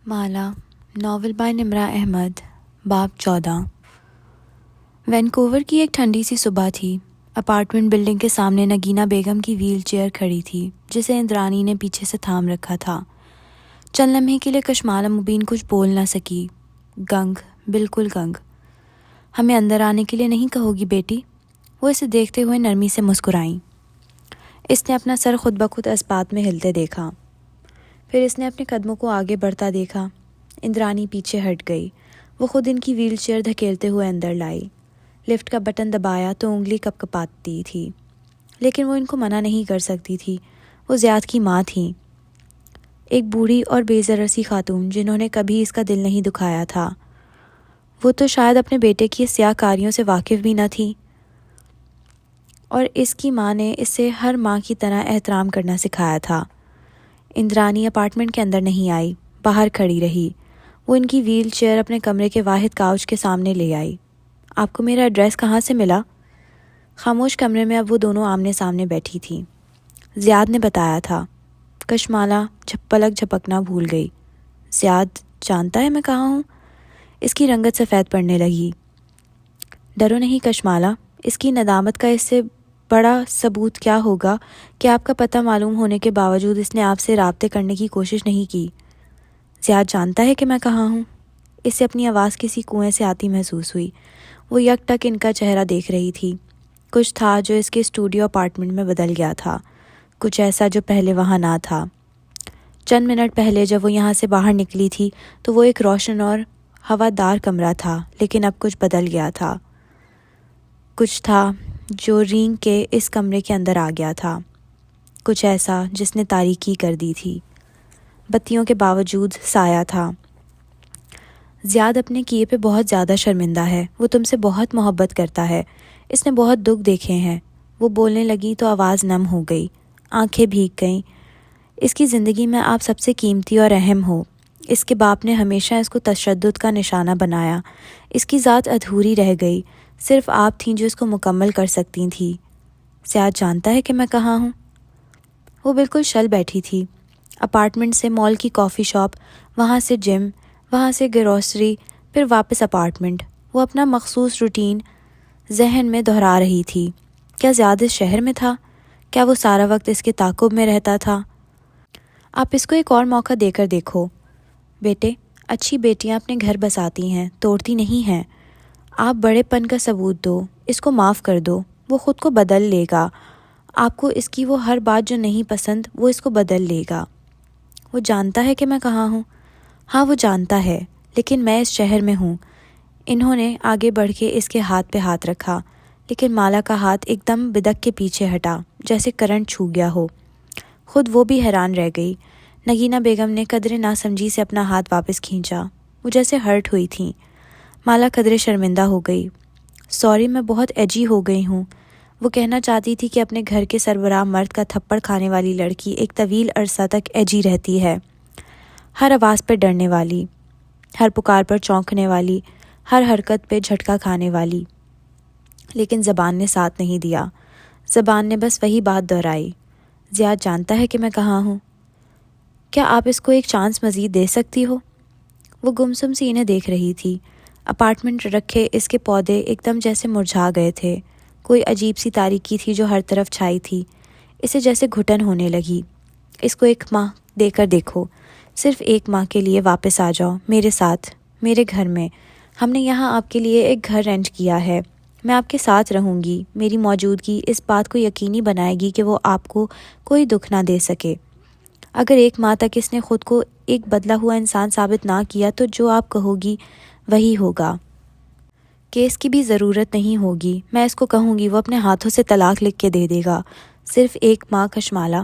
مالا novel by نمرہ احمد باب 14۔ Vancouver کی ایک ٹھنڈی سی صبح تھی۔ اپارٹمنٹ بلڈنگ کے سامنے نگینہ بیگم کی ویل چیئر کھڑی تھی جسے اندرانی نے پیچھے سے تھام رکھا تھا۔ چند لمحے کے لیے کشمالہ مبین کچھ بول نہ سکی۔ گنگ، بالکل گنگ۔ ہمیں اندر آنے کے لیے نہیں کہو گی بیٹی؟ وہ اسے دیکھتے ہوئے نرمی سے مسکرائیں۔ اس نے اپنا سر خود بخود اسبات میں ہلتے دیکھا۔ پھر اس نے اپنے قدموں کو آگے بڑھتا دیکھا۔ اندرانی پیچھے ہٹ گئی۔ وہ خود ان کی ویل چیئر دھکیلتے ہوئے اندر لائی۔ لفٹ کا بٹن دبایا تو انگلی کپ کپاتی تھی، لیکن وہ ان کو منع نہیں کر سکتی تھی۔ وہ زیاد کی ماں تھیں، ایک بوڑھی اور بے ضرر سی خاتون جنہوں نے کبھی اس کا دل نہیں دکھایا تھا۔ وہ تو شاید اپنے بیٹے کی سیاہ کاریوں سے واقف بھی نہ تھی، اور اس کی ماں نے اسے ہر ماں کی طرح احترام کرنا سکھایا تھا۔ اندرانی اپارٹمنٹ کے اندر نہیں آئی، باہر کھڑی رہی۔ وہ ان کی ویل چیئر اپنے کمرے کے واحد کاؤچ کے سامنے لے آئی۔ آپ کو میرا ایڈریس کہاں سے ملا؟ خاموش کمرے میں اب وہ دونوں آمنے سامنے بیٹھی تھیں۔ زیاد نے بتایا تھا۔ کشمالہ پلک جھپکنا بھول گئی۔ زیاد جانتا ہے میں کہاں ہوں؟ اس کی رنگت سفید پڑنے لگی۔ ڈرو نہیں کشمالہ، اس کی ندامت کا اس سے بڑا ثبوت کیا ہوگا کہ آپ کا پتہ معلوم ہونے کے باوجود اس نے آپ سے رابطے کرنے کی کوشش نہیں کی۔ زیاد جانتا ہے کہ میں کہاں ہوں؟ اس سے اپنی آواز کسی کنویں سے آتی محسوس ہوئی۔ وہ یک ٹک ان کا چہرہ دیکھ رہی تھی۔ کچھ تھا جو اس کے اسٹوڈیو اپارٹمنٹ میں بدل گیا تھا، کچھ ایسا جو پہلے وہاں نہ تھا۔ چند منٹ پہلے جب وہ یہاں سے باہر نکلی تھی تو وہ ایک روشن اور ہوادار کمرہ تھا، لیکن اب کچھ بدل گیا تھا۔ کچھ تھا جو رینگ کے اس کمرے کے اندر آ گیا تھا، کچھ ایسا جس نے تاریکی کر دی تھی۔ بتیوں کے باوجود سایہ تھا۔ زیاد اپنے کیے پہ بہت زیادہ شرمندہ ہے۔ وہ تم سے بہت محبت کرتا ہے۔ اس نے بہت دکھ دیکھے ہیں۔ وہ بولنے لگی تو آواز نم ہو گئی، آنکھیں بھیگ گئیں۔ اس کی زندگی میں آپ سب سے قیمتی اور اہم ہو۔ اس کے باپ نے ہمیشہ اس کو تشدد کا نشانہ بنایا۔ اس کی ذات ادھوری رہ گئی، صرف آپ تھیں جو اس کو مکمل کر سکتی تھیں۔ زیاد جانتا ہے کہ میں کہاں ہوں؟ وہ بالکل شل بیٹھی تھی۔ اپارٹمنٹ سے مال کی کافی شاپ، وہاں سے جم، وہاں سے گروسری، پھر واپس اپارٹمنٹ۔ وہ اپنا مخصوص روٹین ذہن میں دہرا رہی تھی۔ کیا زیاد اس شہر میں تھا؟ کیا وہ سارا وقت اس کے تعاقب میں رہتا تھا؟ آپ اس کو ایک اور موقع دے کر دیکھو بیٹے۔ اچھی بیٹیاں اپنے گھر بساتی ہیں، توڑتی نہیں ہیں۔ آپ بڑے پن کا ثبوت دو، اس کو معاف کر دو، وہ خود کو بدل لے گا۔ آپ کو اس کی وہ ہر بات جو نہیں پسند وہ اس کو بدل لے گا۔ وہ جانتا ہے کہ میں کہاں ہوں؟ ہاں وہ جانتا ہے، لیکن میں اس شہر میں ہوں۔ انہوں نے آگے بڑھ کے اس کے ہاتھ پہ ہاتھ رکھا، لیکن مالا کا ہاتھ ایک دم بدک کے پیچھے ہٹا، جیسے کرنٹ چھو گیا ہو۔ خود وہ بھی حیران رہ گئی۔ نگینہ بیگم نے قدرے ناسمجھی سے اپنا ہاتھ واپس کھینچا۔ وہ جیسے ہرٹ ہوئی تھیں۔ مالا قدرے شرمندہ ہو گئی۔ سوری، میں بہت ایجی ہو گئی ہوں۔ وہ کہنا چاہتی تھی کہ اپنے گھر کے سربراہ مرد کا تھپڑ کھانے والی لڑکی ایک طویل عرصہ تک ایجی رہتی ہے، ہر آواز پہ ڈرنے والی، ہر پکار پر چونکنے والی، ہر حرکت پہ جھٹکا کھانے والی۔ لیکن زبان نے ساتھ نہیں دیا۔ زبان نے بس وہی بات دہرائی۔ زیاد جانتا ہے کہ میں کہاں ہوں؟ کیا آپ اس کو ایک چانس مزید دے سکتی ہو؟ وہ گمسم سی انہیں دیکھ رہی تھی۔ اپارٹمنٹ رکھے اس کے پودے ایک دم جیسے مرجھا گئے تھے۔ کوئی عجیب سی تاریکی تھی جو ہر طرف چھائی تھی۔ اسے جیسے گھٹن ہونے لگی۔ اس کو ایک ماہ دے کر دیکھو، صرف ایک ماہ کے لیے واپس آ جاؤ میرے ساتھ، میرے گھر میں۔ ہم نے یہاں آپ کے لیے ایک گھر رینٹ کیا ہے۔ میں آپ کے ساتھ رہوں گی۔ میری موجودگی اس بات کو یقینی بنائے گی کہ وہ آپ کو کوئی دکھ نہ دے سکے۔ اگر ایک ماہ تک اس نے خود کو ایک بدلا ہوا انسان ثابت نہ کیا تو جو آپ کہو گی وہی ہوگا۔ کیس کی بھی ضرورت نہیں ہوگی۔ میں اس کو کہوں گی وہ اپنے ہاتھوں سے طلاق لکھ کے دے دے گا۔ صرف ایک ماہ کشمالہ۔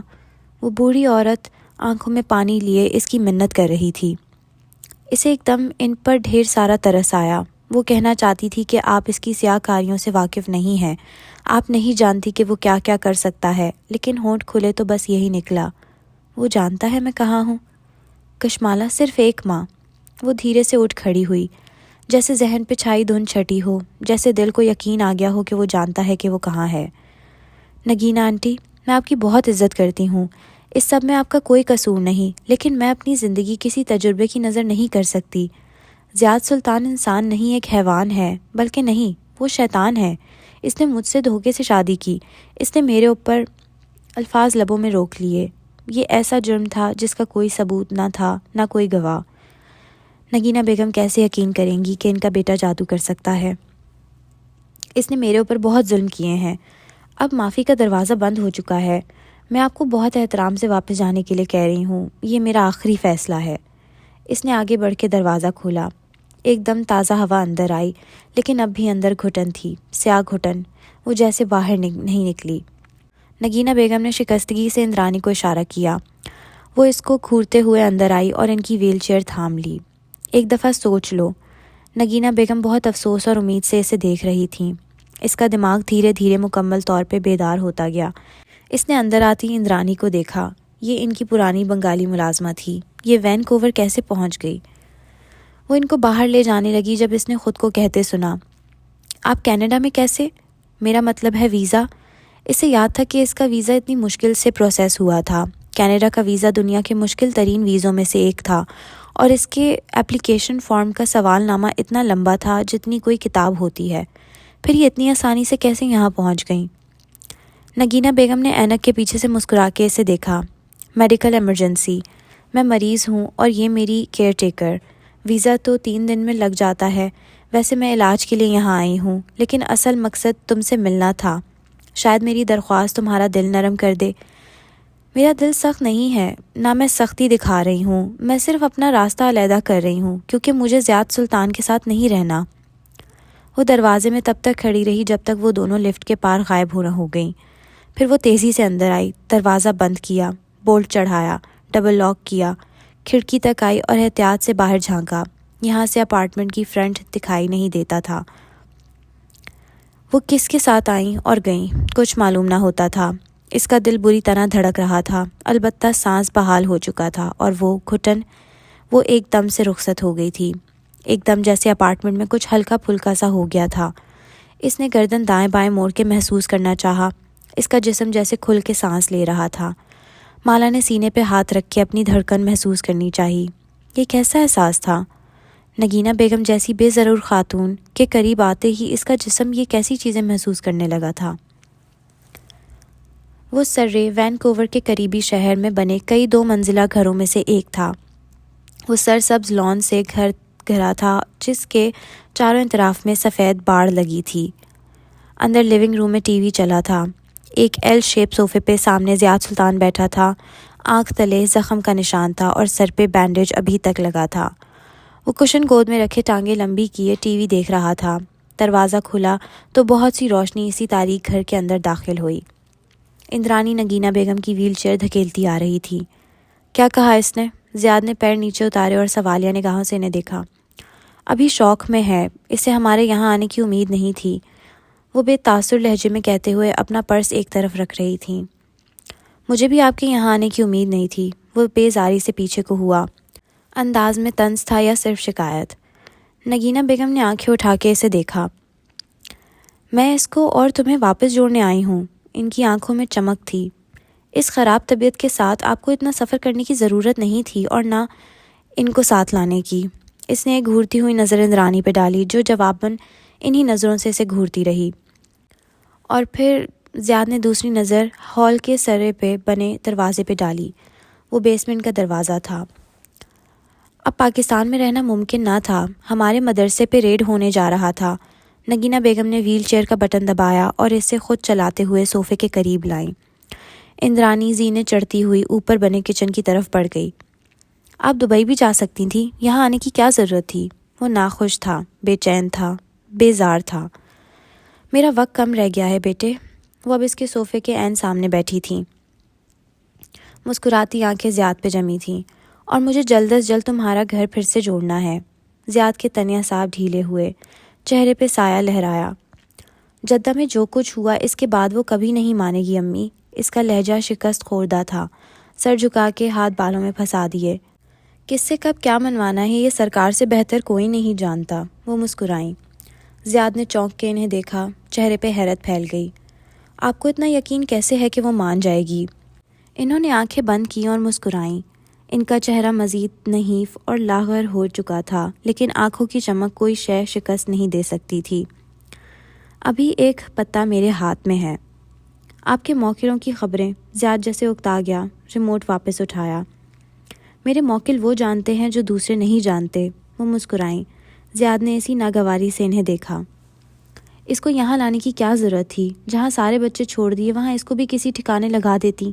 وہ بوڑھی عورت آنکھوں میں پانی لیے اس کی منت کر رہی تھی۔ اسے ایک دم ان پر ڈھیر سارا ترس آیا۔ وہ کہنا چاہتی تھی کہ آپ اس کی سیاہ کاریوں سے واقف نہیں ہیں، آپ نہیں جانتی کہ وہ کیا کیا کر سکتا ہے، لیکن ہونٹ کھلے تو بس یہی نکلا۔ وہ جانتا ہے میں کہاں ہوں؟ کشمالہ صرف ایک ماہ۔ وہ دھیرے سے اٹھ کھڑی ہوئی، جیسے ذہن پہ چھائی دھند چھٹی ہو، جیسے دل کو یقین آ گیا ہو کہ وہ جانتا ہے کہ وہ کہاں ہے۔ نگینہ آنٹی، میں آپ کی بہت عزت کرتی ہوں۔ اس سب میں آپ کا کوئی قصور نہیں، لیکن میں اپنی زندگی کسی تجربے کی نظر نہیں کر سکتی۔ زیاد سلطان انسان نہیں، ایک حیوان ہے، بلکہ نہیں، وہ شیطان ہے۔ اس نے مجھ سے دھوکے سے شادی کی۔ اس نے میرے اوپر الفاظ لبوں میں روک لیے۔ یہ ایسا جرم تھا جس کا کوئی ثبوت نہ تھا، نہ کوئی گواہ۔ نگینہ بیگم کیسے یقین کریں گی کہ ان کا بیٹا جادو کر سکتا ہے؟ اس نے میرے اوپر بہت ظلم کیے ہیں۔ اب معافی کا دروازہ بند ہو چکا ہے۔ میں آپ کو بہت احترام سے واپس جانے کے لیے کہہ رہی ہوں، یہ میرا آخری فیصلہ ہے۔ اس نے آگے بڑھ کے دروازہ کھولا۔ ایک دم تازہ ہوا اندر آئی، لیکن اب بھی اندر گھٹن تھی، سیاہ گھٹن، وہ جیسے باہر نہیں نکلی۔ نگینہ بیگم نے شکستگی سے اندرانی کو اشارہ کیا۔ وہ اس کو گھورتے ہوئے اندر آئی اور ان کی ویل چیئر تھام لی۔ ایک دفعہ سوچ لو۔ نگینہ بیگم بہت افسوس اور امید سے اسے دیکھ رہی تھیں۔ اس کا دماغ دھیرے دھیرے مکمل طور پہ بیدار ہوتا گیا۔ اس نے اندر آتی اندرانی کو دیکھا۔ یہ ان کی پرانی بنگالی ملازمہ تھی۔ یہ وینکوور کیسے پہنچ گئی؟ وہ ان کو باہر لے جانے لگی جب اس نے خود کو کہتے سنا، آپ کینیڈا میں کیسے؟ میرا مطلب ہے ویزا۔ اسے یاد تھا کہ اس کا ویزا اتنی مشکل سے پروسیس ہوا تھا۔ کینیڈا کا ویزا دنیا کے مشکل ترین ویزوں میں سے ایک تھا، اور اس کے اپلیکیشن فارم کا سوال نامہ اتنا لمبا تھا جتنی کوئی کتاب ہوتی ہے۔ پھر یہ اتنی آسانی سے کیسے یہاں پہنچ گئیں؟ نگینہ بیگم نے اینک کے پیچھے سے مسکرا کے اسے دیکھا۔ میڈیکل ایمرجنسی، میں مریض ہوں اور یہ میری کیئر ٹیکر۔ ویزا تو 3 دن میں لگ جاتا ہے۔ ویسے میں علاج کے لیے یہاں آئی ہوں، لیکن اصل مقصد تم سے ملنا تھا۔ شاید میری درخواست تمہارا دل نرم کر دے۔ میرا دل سخت نہیں ہے، نہ میں سختی دکھا رہی ہوں، میں صرف اپنا راستہ علیحدہ کر رہی ہوں، کیونکہ مجھے زیاد سلطان کے ساتھ نہیں رہنا۔ وہ دروازے میں تب تک کھڑی رہی جب تک وہ دونوں لفٹ کے پار غائب ہو گئیں۔ پھر وہ تیزی سے اندر آئی، دروازہ بند کیا، بولٹ چڑھایا، ڈبل لاک کیا، کھڑکی تک آئی اور احتیاط سے باہر جھانکا۔ یہاں سے اپارٹمنٹ کی فرنٹ دکھائی نہیں دیتا تھا۔ وہ کس کے ساتھ آئیں اور گئیں کچھ معلوم نہ ہوتا تھا۔ اس کا دل بری طرح دھڑک رہا تھا، البتہ سانس بحال ہو چکا تھا، اور وہ گھٹن، وہ ایک دم سے رخصت ہو گئی تھی۔ ایک دم جیسے اپارٹمنٹ میں کچھ ہلکا پھلکا سا ہو گیا تھا۔ اس نے گردن دائیں بائیں موڑ کے محسوس کرنا چاہا۔ اس کا جسم جیسے کھل کے سانس لے رہا تھا۔ مالا نے سینے پہ ہاتھ رکھ کے اپنی دھڑکن محسوس کرنی چاہی۔ یہ کیسا احساس تھا؟ نگینہ بیگم جیسی بے ضرور خاتون کے قریب آتے ہی اس کا جسم یہ کیسی چیزیں محسوس کرنے لگا تھا؟ وہ سرے وینکوور کے قریبی شہر میں بنے کئی 2 منزلہ گھروں میں سے ایک تھا۔ وہ سرسبز لان سے گھر گھرا تھا جس کے چاروں اطراف میں سفید باڑ لگی تھی۔ اندر لیونگ روم میں ٹی وی چلا تھا۔ ایک ایل شیپ صوفے پہ سامنے زیاد سلطان بیٹھا تھا۔ آنکھ تلے زخم کا نشان تھا اور سر پہ بینڈیج ابھی تک لگا تھا۔ وہ کشن گود میں رکھے ٹانگیں لمبی کیے ٹی وی دیکھ رہا تھا۔ دروازہ کھلا تو بہت سی روشنی اسی تاریک گھر کے اندر داخل ہوئی۔ اندرانی نگینہ بیگم کی ویل چیئر دھکیلتی آ رہی تھی۔ کیا کہا اس نے؟ زیاد نے پیر نیچے اتارے اور سوالیہ نگاہوں سے انہیں دیکھا۔ ابھی شوق میں ہے، اسے ہمارے یہاں آنے کی امید نہیں تھی، وہ بے تاثر لہجے میں کہتے ہوئے اپنا پرس ایک طرف رکھ رہی تھیں۔ مجھے بھی آپ کے یہاں آنے کی امید نہیں تھی، وہ بے زاری سے پیچھے کو ہوا۔ انداز میں طنز تھا یا صرف شکایت؟ نگینہ بیگم نے آنکھیں اٹھا کے اسے دیکھا۔ میں اس کو اور تمہیں واپس جوڑنے آئی ہوں۔ ان کی آنکھوں میں چمک تھی۔ اس خراب طبیعت کے ساتھ آپ کو اتنا سفر کرنے کی ضرورت نہیں تھی، اور نہ ان کو ساتھ لانے کی۔ اس نے ایک گھورتی ہوئی نظر اندرانی پہ ڈالی جو جواباً انہی نظروں سے اسے گھورتی رہی، اور پھر زیاد نے دوسری نظر ہال کے سرے پہ بنے دروازے پہ ڈالی۔ وہ بیسمنٹ کا دروازہ تھا۔ اب پاکستان میں رہنا ممکن نہ تھا، ہمارے مدرسے پہ ریڈ ہونے جا رہا تھا۔ نگینہ بیگم نے ویل چیئر کا بٹن دبایا اور اسے خود چلاتے ہوئے صوفے کے قریب لائیں۔ اندرانی زینے چڑھتی ہوئی اوپر بنے کچن کی طرف بڑھ گئی۔ آپ دبئی بھی جا سکتی تھیں، یہاں آنے کی کیا ضرورت تھی؟ وہ ناخوش تھا، بے چین تھا، بیزار تھا۔ میرا وقت کم رہ گیا ہے بیٹے۔ وہ اب اس کے صوفے کے عین سامنے بیٹھی تھیں، مسکراتی آنکھیں زیاد پہ جمی تھیں۔ اور مجھے جلد از جلد تمہارا گھر پھر سے جوڑنا ہے۔ زیاد کے تنیا صاحب ڈھیلے ہوئے، چہرے پہ سایہ لہرایا۔ جدہ میں جو کچھ ہوا اس کے بعد وہ کبھی نہیں مانے گی امی۔ اس کا لہجہ شکست خوردہ تھا، سر جھکا کے ہاتھ بالوں میں پھنسا دیے۔ کس سے کب کیا منوانا ہے یہ سرکار سے بہتر کوئی نہیں جانتا۔ وہ مسکرائیں۔ زیاد نے چونک کے انہیں دیکھا، چہرے پہ حیرت پھیل گئی۔ آپ کو اتنا یقین کیسے ہے کہ وہ مان جائے گی؟ انہوں نے آنکھیں بند کی اور مسکرائیں۔ ان کا چہرہ مزید نحیف اور لاغر ہو چکا تھا، لیکن آنکھوں کی چمک کوئی شے شکست نہیں دے سکتی تھی۔ ابھی ایک پتہ میرے ہاتھ میں ہے۔ آپ کے موکلوں کی خبریں۔ زیاد جیسے اکتا گیا، ریموٹ واپس اٹھایا۔ میرے موکل وہ جانتے ہیں جو دوسرے نہیں جانتے۔ وہ مسکرائیں۔ زیاد نے اسی ناگواری سے انہیں دیکھا۔ اس کو یہاں لانے کی کیا ضرورت تھی؟ جہاں سارے بچے چھوڑ دیے وہاں اس کو بھی کسی ٹھکانے لگا دیتی۔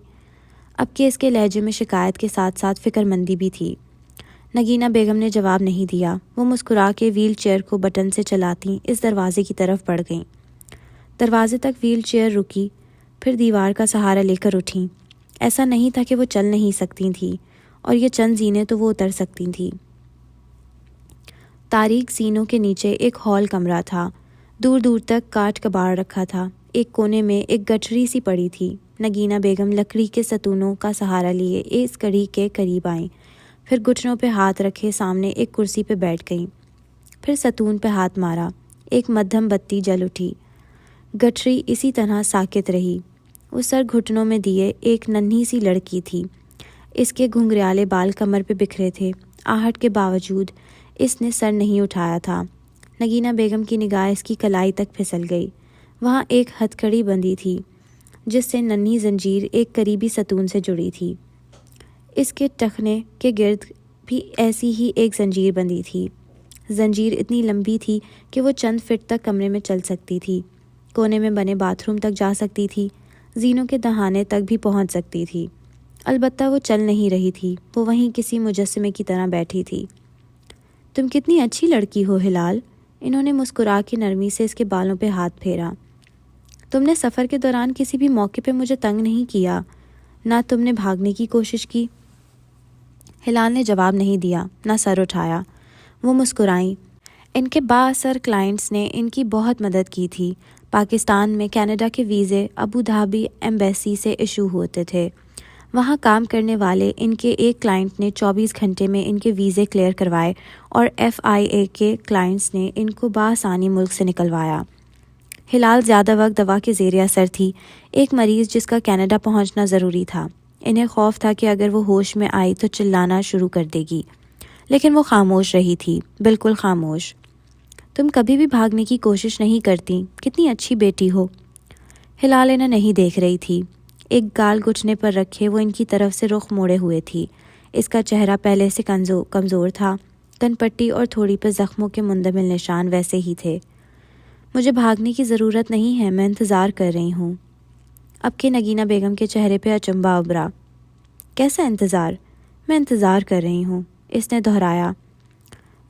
اب کہ اس کے لہجے میں شکایت کے ساتھ ساتھ فکر مندی بھی تھی۔ نگینہ بیگم نے جواب نہیں دیا۔ وہ مسکرا کے ویل چیئر کو بٹن سے چلاتی اس دروازے کی طرف بڑھ گئیں۔ دروازے تک ویل چیئر رکی، پھر دیوار کا سہارا لے کر اٹھیں۔ ایسا نہیں تھا کہ وہ چل نہیں سکتی تھیں، اور یہ چند زینے تو وہ اتر سکتی تھیں۔ تاریک زینوں کے نیچے ایک ہال کمرہ تھا۔ دور دور تک کاٹ کباڑ رکھا تھا۔ ایک کونے میں ایک گٹھری سی پڑی تھی۔ نگینہ بیگم لکڑی کے ستونوں کا سہارا لیے اس کڑی کے قریب آئیں، پھر گھٹنوں پہ ہاتھ رکھے سامنے ایک کرسی پہ بیٹھ گئیں، پھر ستون پہ ہاتھ مارا۔ ایک مدھم بتی جل اٹھی۔ گٹھری اسی طرح ساکت رہی۔ اس سر گھٹنوں میں دیے ایک ننھی سی لڑکی تھی۔ اس کے گھنگریالے بال کمر پہ بکھرے تھے۔ آہٹ کے باوجود اس نے سر نہیں اٹھایا تھا۔ نگینہ بیگم کی نگاہ اس کی کلائی تک پھسل گئی۔ وہاں ایک ہتھکڑی بندھی تھی جس سے ننھی زنجیر ایک قریبی ستون سے جڑی تھی۔ اس کے ٹخنے کے گرد بھی ایسی ہی ایک زنجیر بندھی تھی۔ زنجیر اتنی لمبی تھی کہ وہ چند فٹ تک کمرے میں چل سکتی تھی، کونے میں بنے باتھ روم تک جا سکتی تھی، زینوں کے دہانے تک بھی پہنچ سکتی تھی۔ البتہ وہ چل نہیں رہی تھی، وہ وہیں کسی مجسمے کی طرح بیٹھی تھی۔ تم کتنی اچھی لڑکی ہو ہلال۔ انہوں نے مسکرا کے نرمی سے اس کے بالوں پہ ہاتھ پھیرا۔ تم نے سفر کے دوران کسی بھی موقع پہ مجھے تنگ نہیں کیا، نہ تم نے بھاگنے کی کوشش کی۔ ہلال نے جواب نہیں دیا، نہ سر اٹھایا۔ وہ مسکرائیں۔ ان کے با اثر کلائنٹس نے ان کی بہت مدد کی تھی۔ پاکستان میں کینیڈا کے ویزے ابو دھابی ایمبیسی سے ایشو ہوتے تھے۔ وہاں کام کرنے والے ان کے ایک کلائنٹ نے 24 گھنٹے میں ان کے ویزے کلیئر کروائے، اور FIA کے کلائنٹس نے ان کو بآسانی ملک سے نکلوایا۔ ہلال زیادہ وقت دوا کے زیر اثر تھی، ایک مریض جس کا کینیڈا پہنچنا ضروری تھا۔ انہیں خوف تھا کہ اگر وہ ہوش میں آئی تو چلانا شروع کر دے گی، لیکن وہ خاموش رہی تھی، بالکل خاموش۔ تم کبھی بھی بھاگنے کی کوشش نہیں کرتی، کتنی اچھی بیٹی ہو۔ ہلال انہیں نہیں دیکھ رہی تھی۔ ایک گال گھٹنے پر رکھے وہ ان کی طرف سے رخ موڑے ہوئے تھی۔ اس کا چہرہ پہلے سے کمزور تھا، کن پٹی اور تھوڑی پہ زخموں کے مندمل نشان ویسے ہی تھے۔ مجھے بھاگنے کی ضرورت نہیں ہے، میں انتظار کر رہی ہوں۔ اب کہ نگینہ بیگم کے چہرے پہ اچنبھا ابھرا۔ کیسا انتظار؟ میں انتظار کر رہی ہوں، اس نے دہرایا۔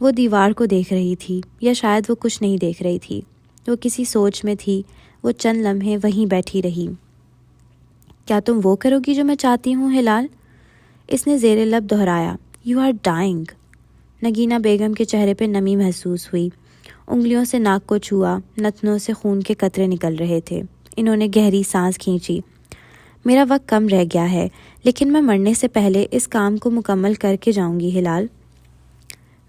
وہ دیوار کو دیکھ رہی تھی، یا شاید وہ کچھ نہیں دیکھ رہی تھی، وہ کسی سوچ میں تھی۔ وہ چند لمحے وہیں بیٹھی رہی۔ کیا تم وہ کرو گی جو میں چاہتی ہوں ہلال؟ اس نے زیر لب دہرایا۔ You are dying. Nagina Begum کے چہرے پہ نمی محسوس ہوئی۔ انگلیوں سے ناک کو چھوا، نتنوں سے خون کے قطرے نکل رہے تھے۔ انہوں نے گہری سانس کھینچی۔ میرا وقت کم رہ گیا ہے، لیکن میں مرنے سے پہلے اس کام کو مکمل کر کے جاؤں گی ہلال۔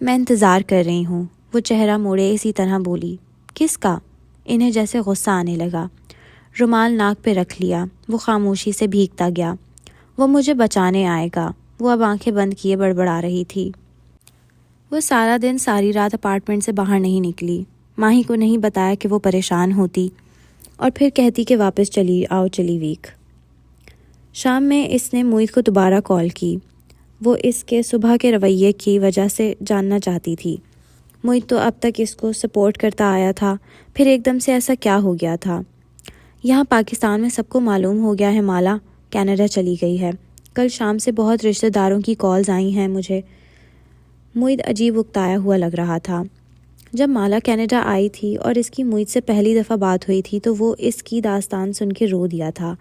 میں انتظار کر رہی ہوں، وہ چہرہ موڑے اسی طرح بولی۔ کس کا؟ انہیں جیسے غصہ آنے لگا۔ رومال ناک پہ رکھ لیا، وہ خاموشی سے بھیگتا گیا۔ وہ مجھے بچانے آئے گا۔ وہ اب آنکھیں بند کیے بڑبڑا رہی تھی۔ وہ سارا دن ساری رات اپارٹمنٹ سے باہر نہیں نکلی۔ ماہی کو نہیں بتایا کہ وہ پریشان ہوتی، اور پھر کہتی کہ واپس چلی آؤ چلی ویک۔ شام میں اس نے موید کو دوبارہ کال کی۔ وہ اس کے صبح کے رویے کی وجہ سے جاننا چاہتی تھی۔ موید تو اب تک اس کو سپورٹ کرتا آیا تھا، پھر ایک دم سے ایسا کیا ہو گیا تھا؟ یہاں پاکستان میں سب کو معلوم ہو گیا ہے مالا کینیڈا چلی گئی ہے۔ کل شام سے بہت رشتہ داروں کی کالز آئی ہیں مجھے۔ موید عجیب اکتایا ہوا لگ رہا تھا۔ جب مالا کینیڈا آئی تھی اور اس کی موید سے پہلی دفعہ بات ہوئی تھی تو وہ اس کی داستان سن کے رو دیا تھا۔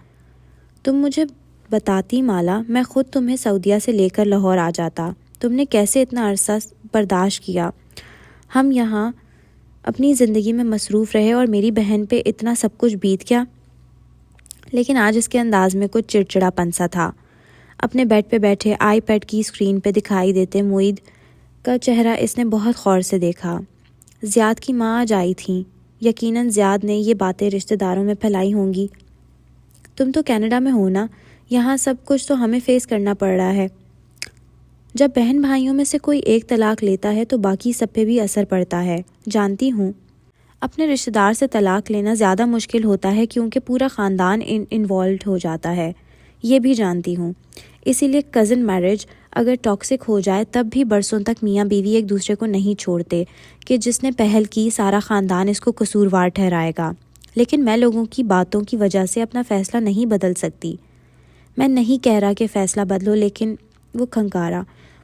تم مجھے بتاتی مالا، میں خود تمہیں سعودیہ سے لے کر لاہور آ جاتا۔ تم نے کیسے اتنا عرصہ برداشت کیا؟ ہم یہاں اپنی زندگی میں مصروف رہے اور میری بہن پہ اتنا سب کچھ بیت گیا۔ لیکن آج اس کے انداز میں کچھ چڑچڑا پن سا تھا۔ اپنے بیڈ پہ بیٹھے آئی پیڈ کی اسکرین پہ دکھائی دیتے موید کا چہرہ اس نے بہت غور سے دیکھا۔ زیاد کی ماں آج آئی تھیں، یقیناً زیاد نے یہ باتیں رشتہ داروں میں پھیلائی ہوں گی۔ تم تو کینیڈا میں ہو نا؟ یہاں سب کچھ تو ہمیں فیس کرنا پڑ رہا ہے۔ جب بہن بھائیوں میں سے کوئی ایک طلاق لیتا ہے تو باقی سب پہ بھی اثر پڑتا ہے۔ جانتی ہوں اپنے رشتہ دار سے طلاق لینا زیادہ مشکل ہوتا ہے کیونکہ پورا خاندان انوالوڈ ہو جاتا ہے، یہ بھی جانتی ہوں۔ اسی لیے کزن میرج اگر ٹاکسک ہو جائے تب بھی برسوں تک میاں بیوی ایک دوسرے کو نہیں چھوڑتے کہ جس نے پہل کی سارا خاندان اس کو قصوروار ٹھہرائے گا۔ لیکن میں لوگوں کی باتوں کی وجہ سے اپنا فیصلہ نہیں بدل سکتی۔ میں نہیں کہہ رہا کہ فیصلہ بدلو، لیکن وہ کھنکارا۔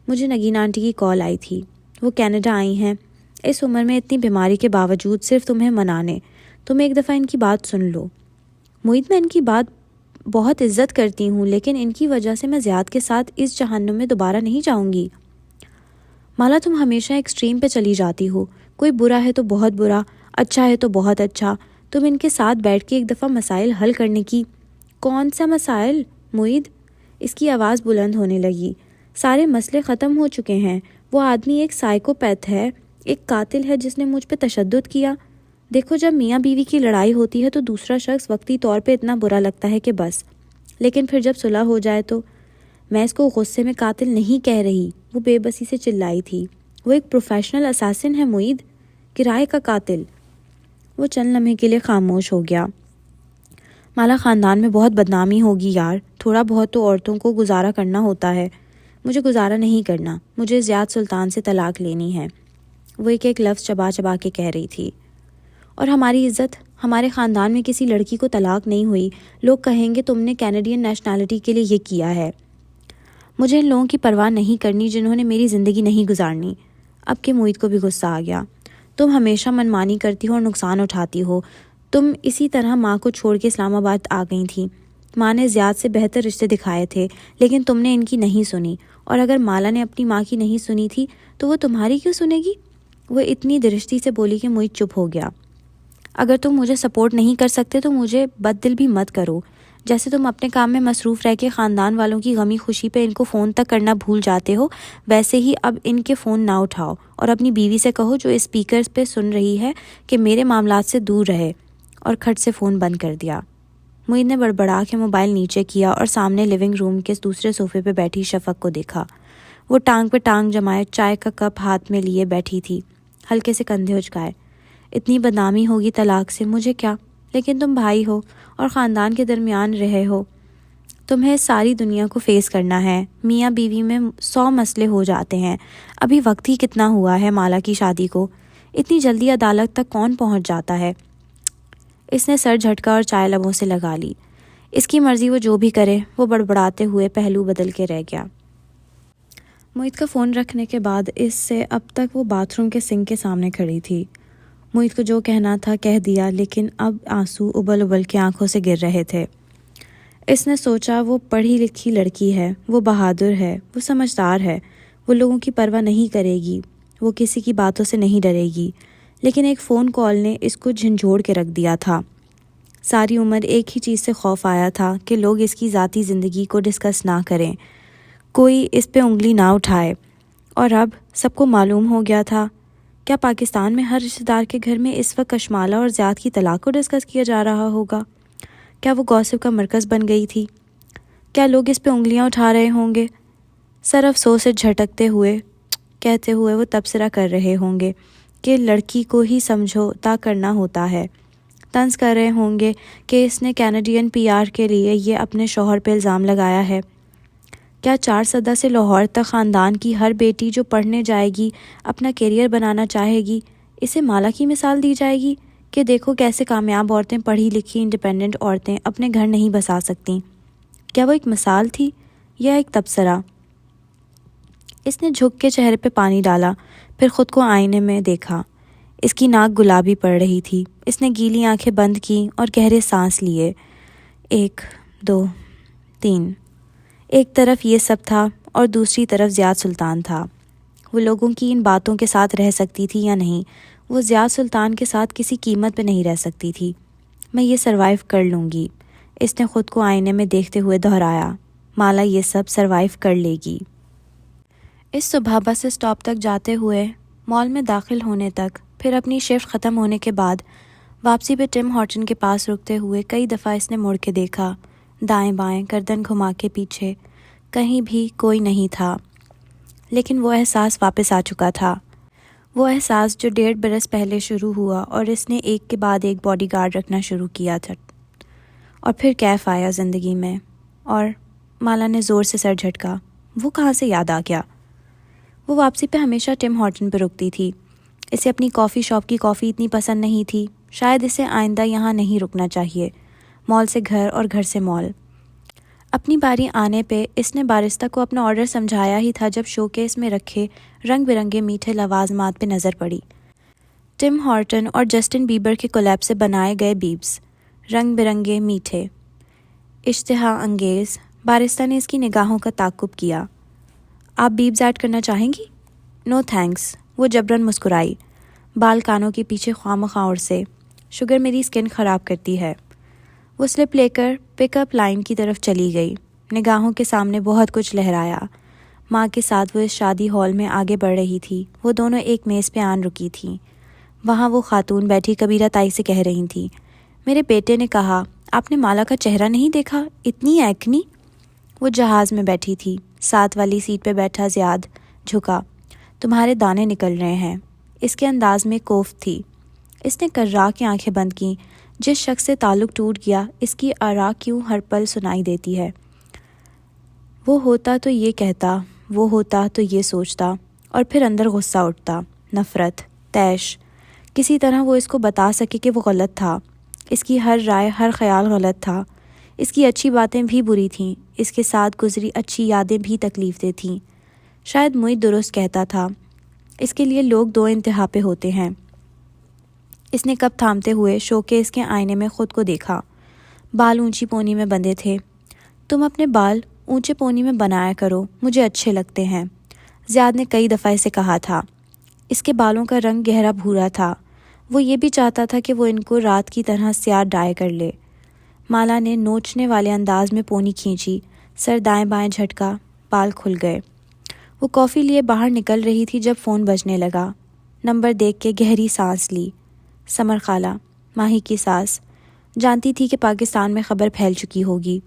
مجھے نگینا آنٹی کی کال آئی تھی، وہ کینیڈا آئی ہیں اس عمر میں اتنی بیماری کے باوجود صرف تمہیں منانے۔ تم ایک دفعہ ان کی بات سن لو۔ معید، میں ان کی بات بہت عزت کرتی ہوں، لیکن ان کی وجہ سے میں زیاد کے ساتھ اس جہنم میں دوبارہ نہیں جاؤں گی۔ مالا، تم ہمیشہ ایکسٹریم پہ چلی جاتی ہو، کوئی برا ہے تو بہت برا، اچھا ہے تو بہت اچھا۔ تم ان کے ساتھ بیٹھ کے ایک دفعہ مسائل حل کرنے کی۔ کون سا مسائل معید؟ اس کی آواز بلند ہونے لگی۔ سارے مسئلے ختم ہو چکے ہیں۔ وہ آدمی ایک سائیکوپیتھ ہے، ایک قاتل ہے جس نے مجھ پہ تشدد کیا۔ دیکھو، جب میاں بیوی کی لڑائی ہوتی ہے تو دوسرا شخص وقتی طور پہ اتنا برا لگتا ہے کہ بس، لیکن پھر جب صلح ہو جائے تو… میں اس کو غصے میں قاتل نہیں کہہ رہی، وہ بے بسی سے چلائی تھی۔ وہ ایک پروفیشنل اساسن ہے معید، کرائے کا قاتل۔ وہ چند لمحے کے لیے خاموش ہو گیا۔ مالا، خاندان میں بہت بدنامی ہوگی یار، تھوڑا بہت تو عورتوں کو گزارا کرنا ہوتا ہے۔ مجھے گزارا نہیں کرنا، مجھے زیاد سلطان سے طلاق لینی ہے، وہ ایک لفظ چبا چبا کے کہہ رہی تھی۔ اور ہماری عزت، ہمارے خاندان میں کسی لڑکی کو طلاق نہیں ہوئی، لوگ کہیں گے تم نے کینیڈین نیشنلٹی کے لیے یہ کیا ہے۔ مجھے ان لوگوں کی پرواہ نہیں کرنی جنہوں نے میری زندگی نہیں گزارنی۔ اب کے معید کو بھی غصہ آ گیا۔ تم ہمیشہ منمانی کرتی ہو اور نقصان اٹھاتی ہو۔ تم اسی طرح ماں کو چھوڑ کے اسلام آباد آ گئی تھی۔ ماں نے زیاد سے بہتر رشتے دکھائے تھے، لیکن تم نے ان کی نہیں سنی، اور اگر مالا نے اپنی ماں کی نہیں سنی تھی تو وہ تمہاری کیوں سنے گی؟ وہ اتنی درشتی سے بولی کہ معید چپ ہو گیا۔ اگر تم مجھے سپورٹ نہیں کر سکتے تو مجھے بد دل بھی مت کرو۔ جیسے تم اپنے کام میں مصروف رہ کے خاندان والوں کی غمی خوشی پہ ان کو فون تک کرنا بھول جاتے ہو، ویسے ہی اب ان کے فون نہ اٹھاؤ اور اپنی بیوی سے کہو جو اسپیکر پہ سن رہی ہے کہ میرے معاملات سے دور رہے، اور کھٹ سے فون بند کر دیا۔ معید نے بڑبڑا کے موبائل نیچے کیا اور سامنے لیونگ روم کے دوسرے صوفے پہ بیٹھی شفق کو دیکھا۔ وہ ٹانگ پہ ٹانگ جمائے چائے کا کپ ہاتھ میں لیے بیٹھی تھی، ہلکے سے کندھے اچکائے۔ اتنی بدنامی ہوگی طلاق سے، مجھے کیا، لیکن تم بھائی ہو اور خاندان کے درمیان رہے ہو، تمہیں ساری دنیا کو فیس کرنا ہے۔ میاں بیوی میں 100 مسئلے ہو جاتے ہیں، ابھی وقت ہی کتنا ہوا ہے مالا کی شادی کو، اتنی جلدی عدالت تک کون پہنچ جاتا ہے؟ اس نے سر جھٹکا اور چائے لبوں سے لگا لی۔ اس کی مرضی، وہ جو بھی کرے۔ وہ بڑبڑاتے ہوئے پہلو بدل کے رہ گیا۔ معید کا فون رکھنے کے بعد اس سے اب تک وہ باتھ روم کے سنک کے سامنے کھڑی تھی۔ معید کو جو کہنا تھا کہہ دیا، لیکن اب آنسو ابل ابل کے آنکھوں سے گر رہے تھے۔ اس نے سوچا وہ پڑھی لکھی لڑکی ہے، وہ بہادر ہے، وہ سمجھدار ہے، وہ لوگوں کی پرواہ نہیں کرے گی، وہ کسی کی باتوں سے نہیں ڈرے گی، لیکن ایک فون کال نے اس کو جھنجھوڑ کے رکھ دیا تھا۔ ساری عمر ایک ہی چیز سے خوف آیا تھا کہ لوگ اس کی ذاتی زندگی کو ڈسکس نہ کریں، کوئی اس پہ انگلی نہ اٹھائے، اور اب سب کو معلوم ہو گیا تھا۔ کیا پاکستان میں ہر رشتہ دار کے گھر میں اس وقت کشمالہ اور زیاد کی طلاق کو ڈسکس کیا جا رہا ہوگا؟ کیا وہ گوسپ کا مرکز بن گئی تھی؟ کیا لوگ اس پہ انگلیاں اٹھا رہے ہوں گے؟ سر افسوس سے جھٹکتے ہوئے کہتے ہوئے وہ تبصرہ کر رہے ہوں گے کہ لڑکی کو ہی سمجھوتا کرنا ہوتا ہے، طنز کر رہے ہوں گے کہ اس نے کینیڈین پی آر کے لیے یہ اپنے شوہر پہ الزام لگایا ہے۔ کیا 4 صدہ سے لاہور تک خاندان کی ہر بیٹی جو پڑھنے جائے گی، اپنا کیریئر بنانا چاہے گی، اسے مالا کی مثال دی جائے گی کہ دیکھو کیسے کامیاب عورتیں، پڑھی لکھی انڈیپینڈنٹ عورتیں اپنے گھر نہیں بسا سکتیں؟ کیا وہ ایک مثال تھی یا ایک تبصرہ؟ اس نے جھک کے چہرے پہ پانی ڈالا، پھر خود کو آئینے میں دیکھا۔ اس کی ناک گلابی پڑ رہی تھی۔ اس نے گیلی آنکھیں بند کی اور گہرے سانس لیے۔ 1 2 3۔ ایک طرف یہ سب تھا اور دوسری طرف زیاد سلطان تھا۔ وہ لوگوں کی ان باتوں کے ساتھ رہ سکتی تھی یا نہیں؟ وہ زیاد سلطان کے ساتھ کسی قیمت پہ نہیں رہ سکتی تھی۔ میں یہ سروائیو کر لوں گی، اس نے خود کو آئینے میں دیکھتے ہوئے دہرایا۔ مالا یہ سب سروائیو کر لے گی۔ اس صبح بس اسٹاپ تک جاتے ہوئے، مال میں داخل ہونے تک، پھر اپنی شفٹ ختم ہونے کے بعد واپسی پہ ٹم ہارٹن کے پاس رکتے ہوئے کئی دفعہ اس نے مڑ کے دیکھا۔ دائیں بائیں گردن گھما کے پیچھے کہیں بھی کوئی نہیں تھا، لیکن وہ احساس واپس آ چکا تھا، وہ احساس جو 1.5 برس پہلے شروع ہوا اور اس نے ایک کے بعد ایک باڈی گارڈ رکھنا شروع کیا تھا، اور پھر کیف آیا زندگی میں۔ اور مالا نے زور سے سر جھٹکا۔ وہ کہاں سے یاد آ گیا؟ وہ واپسی پہ ہمیشہ ٹم ہارٹن پہ رکتی تھی۔ اسے اپنی کافی شاپ کی کافی اتنی پسند نہیں تھی، شاید اسے آئندہ یہاں نہیں رکنا چاہیے۔ مال سے گھر اور گھر سے مال۔ اپنی باری آنے پہ اس نے بارسٹہ کو اپنا آرڈر سمجھایا ہی تھا جب شو کیس میں رکھے رنگ برنگے میٹھے لوازمات پہ نظر پڑی۔ ٹم ہارٹن اور جسٹن بیبر کے کولیب سے بنائے گئے بیبس، رنگ برنگے میٹھے، اشتہا انگیز۔ بارسٹہ نے اس کی نگاہوں کا تعاقب کیا۔ آپ بیبز ایڈ کرنا چاہیں گی؟ نو تھینکس، وہ جبراً مسکرائی، بال کانوں کے پیچھے خواہ اور سے۔ شوگر میری سکن خراب کرتی ہے۔ وہ سلپ لے کر پک اپ لائن کی طرف چلی گئی۔ نگاہوں کے سامنے بہت کچھ لہرایا۔ ماں کے ساتھ وہ اس شادی ہال میں آگے بڑھ رہی تھی۔ وہ دونوں ایک میز پہ آن رکی تھیں۔ وہاں وہ خاتون بیٹھی کبیرہ تائی سے کہہ رہی تھیں، میرے بیٹے نے کہا آپ نے مالا کا چہرہ نہیں دیکھا، اتنی ایکنی۔ وہ جہاز میں بیٹھی تھی، ساتھ والی سیٹ پہ بیٹھا زیاد جھکا۔ تمہارے دانے نکل رہے ہیں۔ اس کے انداز میں کوفت تھی۔ اس نے کرا کے آنکھیں بند کیں۔ جس شخص سے تعلق ٹوٹ گیا، اس کی آراء کیوں ہر پل سنائی دیتی ہے؟ وہ ہوتا تو یہ کہتا، وہ ہوتا تو یہ سوچتا، اور پھر اندر غصہ اٹھتا، نفرت، طیش۔ کسی طرح وہ اس کو بتا سکے کہ وہ غلط تھا۔ اس کی ہر رائے، ہر خیال غلط تھا۔ اس کی اچھی باتیں بھی بری تھیں، اس کے ساتھ گزری اچھی یادیں بھی تکلیف دہ تھیں۔ شاید معید درست کہتا تھا، اس کے لیے لوگ دو انتہا پہ ہوتے ہیں۔ اس نے کپ تھامتے ہوئے شو کیس کے آئینے میں خود کو دیکھا۔ بال اونچی پونی میں بندھے تھے۔ تم اپنے بال اونچے پونی میں بنایا کرو، مجھے اچھے لگتے ہیں، زیاد نے کئی دفعہ اسے کہا تھا۔ اس کے بالوں کا رنگ گہرا بھورا تھا۔ وہ یہ بھی چاہتا تھا کہ وہ ان کو رات کی طرح سیاہ ڈائی کر لے۔ مالا نے نوچنے والے انداز میں پونی کھینچی، سر دائیں بائیں جھٹکا، بال کھل گئے۔ وہ کافی لیے باہر نکل رہی تھی جب فون بجنے لگا۔ نمبر دیکھ کے گہری سانس لی۔ سمر خالہ، ماہی کی ساس، جانتی تھی کہ پاکستان میں خبر پھیل چکی ہوگی۔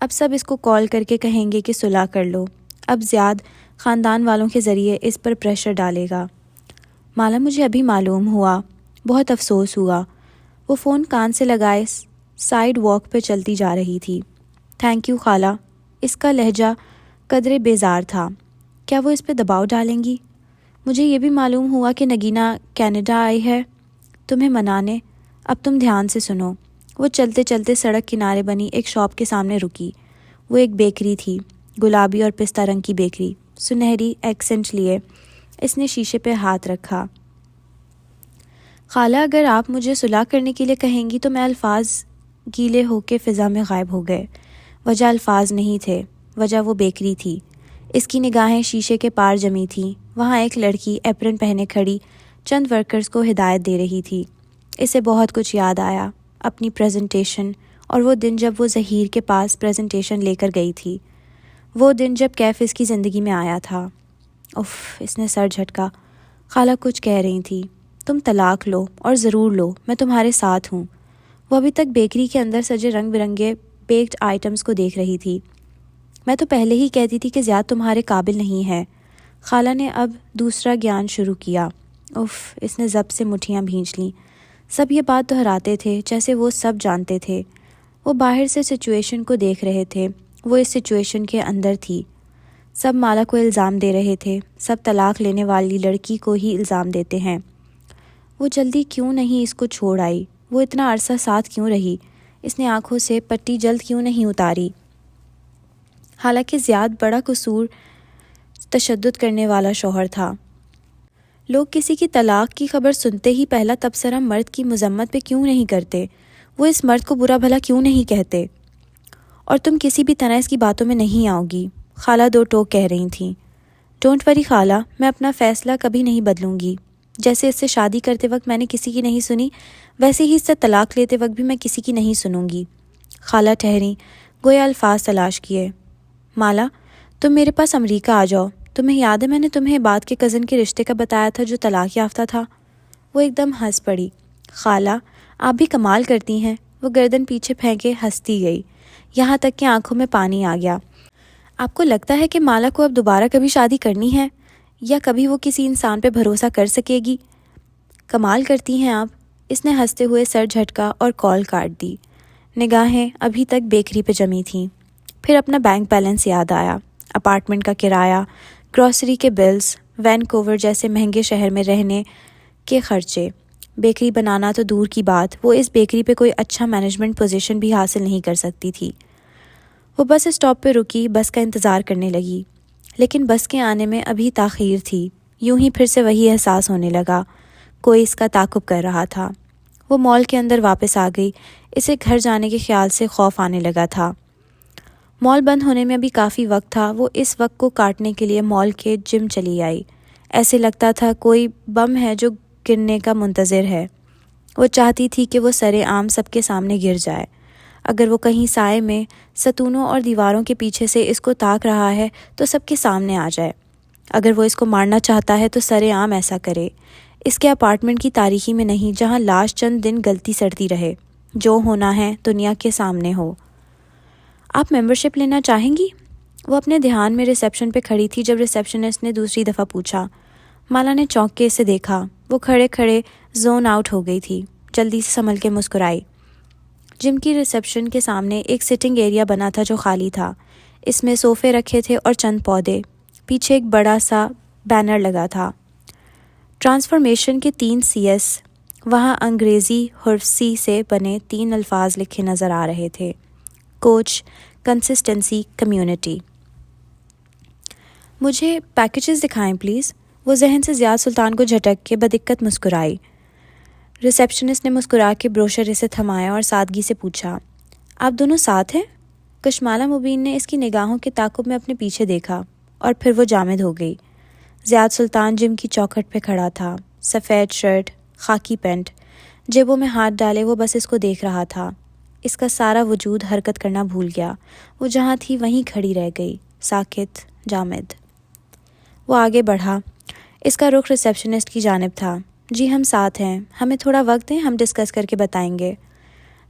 اب سب اس کو کال کر کے کہیں گے کہ صلح کر لو۔ اب زیاد خاندان والوں کے ذریعے اس پر پریشر ڈالے گا۔ مالا مجھے ابھی معلوم ہوا، بہت افسوس ہوا۔ وہ فون کان سے لگائے سائیڈ واک پہ چلتی جا رہی تھی۔ تھینک یو خالہ۔ اس کا لہجہ قدرے بیزار تھا۔ کیا وہ اس پہ دباؤ ڈالیں گی؟ مجھے یہ بھی معلوم ہوا کہ نگینہ کینیڈا آئی ہے تمہیں منانے۔ اب تم دھیان سے سنو۔ وہ چلتے چلتے سڑک کنارے بنی ایک شاپ کے سامنے رکی۔ وہ ایک بیکری تھی، گلابی اور پستہ رنگ کی بیکری، سنہری ایکسنٹ لیے۔ اس نے شیشے پہ ہاتھ رکھا۔ خالہ اگر آپ مجھے صلح کرنے کے لیے کہیں گی تو میں الفاظ گیلے ہو کے فضا میں غائب ہو گئے۔ وجہ الفاظ نہیں تھے، وجہ وہ بیکری تھی۔ اس کی نگاہیں شیشے کے پار جمی تھیں۔ وہاں ایک لڑکی ایپرن پہنے کھڑی چند ورکرز کو ہدایت دے رہی تھی۔ اسے بہت کچھ یاد آیا، اپنی پریزنٹیشن، اور وہ دن جب وہ ظہیر کے پاس پریزنٹیشن لے کر گئی تھی، وہ دن جب کیف اس کی زندگی میں آیا تھا۔ اف، اس نے سر جھٹکا۔ خالہ کچھ کہہ رہی تھی، تم طلاق لو اور ضرور لو، میں تمہارے ساتھ ہوں۔ وہ ابھی تک بیکری کے اندر سجے رنگ برنگے بیکڈ آئٹمز کو دیکھ رہی تھی۔ میں تو پہلے ہی کہتی تھی کہ زیاد تمہارے قابل نہیں ہے۔ خالہ نے اب دوسرا گیان شروع کیا۔ اف، اس نے ضبط سے مٹھیاں بھینچ لیں۔ سب یہ بات دہراتے تھے جیسے وہ سب جانتے تھے۔ وہ باہر سے سچویشن کو دیکھ رہے تھے، وہ اس سچویشن کے اندر تھی۔ سب مالا کو الزام دے رہے تھے، سب طلاق لینے والی لڑکی کو ہی الزام دیتے ہیں۔ وہ جلدی کیوں نہیں اس کو چھوڑ آئی؟ وہ اتنا عرصہ ساتھ کیوں رہی؟ اس نے آنکھوں سے پٹی جلد کیوں نہیں اتاری؟ حالانکہ زیاد بڑا قصور تشدد کرنے والا شوہر تھا۔ لوگ کسی کی طلاق کی خبر سنتے ہی پہلا تبصرہ مرد کی مذمت پہ کیوں نہیں کرتے؟ وہ اس مرد کو برا بھلا کیوں نہیں کہتے؟ اور تم کسی بھی طرح اس کی باتوں میں نہیں آؤ گی، خالہ دو ٹوک کہہ رہی تھیں۔ ڈونٹ وری خالہ، میں اپنا فیصلہ کبھی نہیں بدلوں گی۔ جیسے اس سے شادی کرتے وقت میں نے کسی کی نہیں سنی، ویسے ہی اس سے طلاق لیتے وقت بھی میں کسی کی نہیں سنوں گی۔ خالہ ٹھہری، گویا الفاظ تلاش کیے۔ مالا، تم میرے پاس امریکہ آ جاؤ۔ تمہیں یاد ہے میں نے تمہیں بات کے کزن کے رشتے کا بتایا تھا جو طلاق یافتہ تھا؟ وہ ایک دم ہنس پڑی۔ خالہ، آپ بھی کمال کرتی ہیں۔ وہ گردن پیچھے پھینکے ہنستی گئی۔ یہاں تک کہ آنکھوں میں پانی آ گیا۔ آپ کو لگتا ہے کہ مالا کو اب دوبارہ کبھی شادی کرنی ہے یا کبھی وہ کسی انسان پہ بھروسہ کر سکے گی؟ کمال کرتی ہیں آپ۔ اس نے ہنستے ہوئے سر جھٹکا اور کال کاٹ دی۔ نگاہیں ابھی تک بیکری پہ جمی تھیں۔ پھر اپنا بینک بیلنس یاد آیا، اپارٹمنٹ کا کرایہ، گروسری کے بلز، وینکوور جیسے مہنگے شہر میں رہنے کے خرچے۔ بیکری بنانا تو دور کی بات، وہ اس بیکری پہ کوئی اچھا مینجمنٹ پوزیشن بھی حاصل نہیں کر سکتی تھی۔ وہ بس اسٹاپ پہ رکی، بس کا انتظار کرنے لگی، لیکن بس کے آنے میں ابھی تاخیر تھی۔ یوں ہی پھر سے وہی احساس ہونے لگا، کوئی اس کا تعاقب کر رہا تھا۔ وہ مال کے اندر واپس آ گئی۔ اسے گھر جانے کے خیال سے خوف آنے لگا تھا۔ مال بند ہونے میں ابھی کافی وقت تھا۔ وہ اس وقت کو کاٹنے کے لیے مال کے جم چلی آئی۔ ایسے لگتا تھا کوئی بم ہے جو گرنے کا منتظر ہے۔ وہ چاہتی تھی کہ وہ سرے عام سب کے سامنے گر جائے۔ اگر وہ کہیں سائے میں ستونوں اور دیواروں کے پیچھے سے اس کو تاک رہا ہے تو سب کے سامنے آ جائے۔ اگر وہ اس کو مارنا چاہتا ہے تو سرے عام ایسا کرے، اس کے اپارٹمنٹ کی تاریکی میں نہیں، جہاں لاش چند دن گلتی سڑتی رہے۔ جو ہونا ہے دنیا کے سامنے ہو۔ آپ ممبرشپ لینا چاہیں گی؟ وہ اپنے دھیان میں ریسیپشن پہ کھڑی تھی جب ریسیپشنسٹ نے دوسری دفعہ پوچھا۔ مالا نے چونک کے اسے دیکھا۔ وہ کھڑے کھڑے زون آؤٹ ہو گئی تھی۔ جلدی سے سنبھل کے مسکرائی۔ جم کی ریسیپشن کے سامنے ایک سٹنگ ایریا بنا تھا جو خالی تھا۔ اس میں صوفے رکھے تھے اور چند پودے۔ پیچھے ایک بڑا سا بینر لگا تھا، ٹرانسفارمیشن کے 3 CS۔ وہاں انگریزی حرف C سے بنے 3 الفاظ لکھے نظر آ رہے تھے، کوچ، کنسسٹنسی، کمیونٹی۔ مجھے پیکیجز دکھائیں پلیز۔ وہ ذہن سے زیاد سلطان کو جھٹک کے بدقت مسکرائی۔ ریسیپشنسٹ نے مسکرا کے بروشر اسے تھمایا اور سادگی سے پوچھا، آپ دونوں ساتھ ہیں؟ کشمالہ مبین نے اس کی نگاہوں کے تعاقب میں اپنے پیچھے دیکھا اور پھر وہ جامد ہو گئی۔ زیاد سلطان جم کی چوکھٹ پہ کھڑا تھا، سفید شرٹ، خاکی پینٹ، جیبوں میں ہاتھ ڈالے وہ بس اس کو دیکھ رہا تھا۔ اس کا سارا وجود حرکت کرنا بھول گیا۔ وہ جہاں تھی وہیں کھڑی رہ گئی، ساکت، جامد۔ وہ آگے بڑھا۔ اس کا رخ ریسیپشنسٹ کی جانب تھا۔ جی ہم ساتھ ہیں، ہمیں تھوڑا وقت دیں، ہم ڈسکس کر کے بتائیں گے۔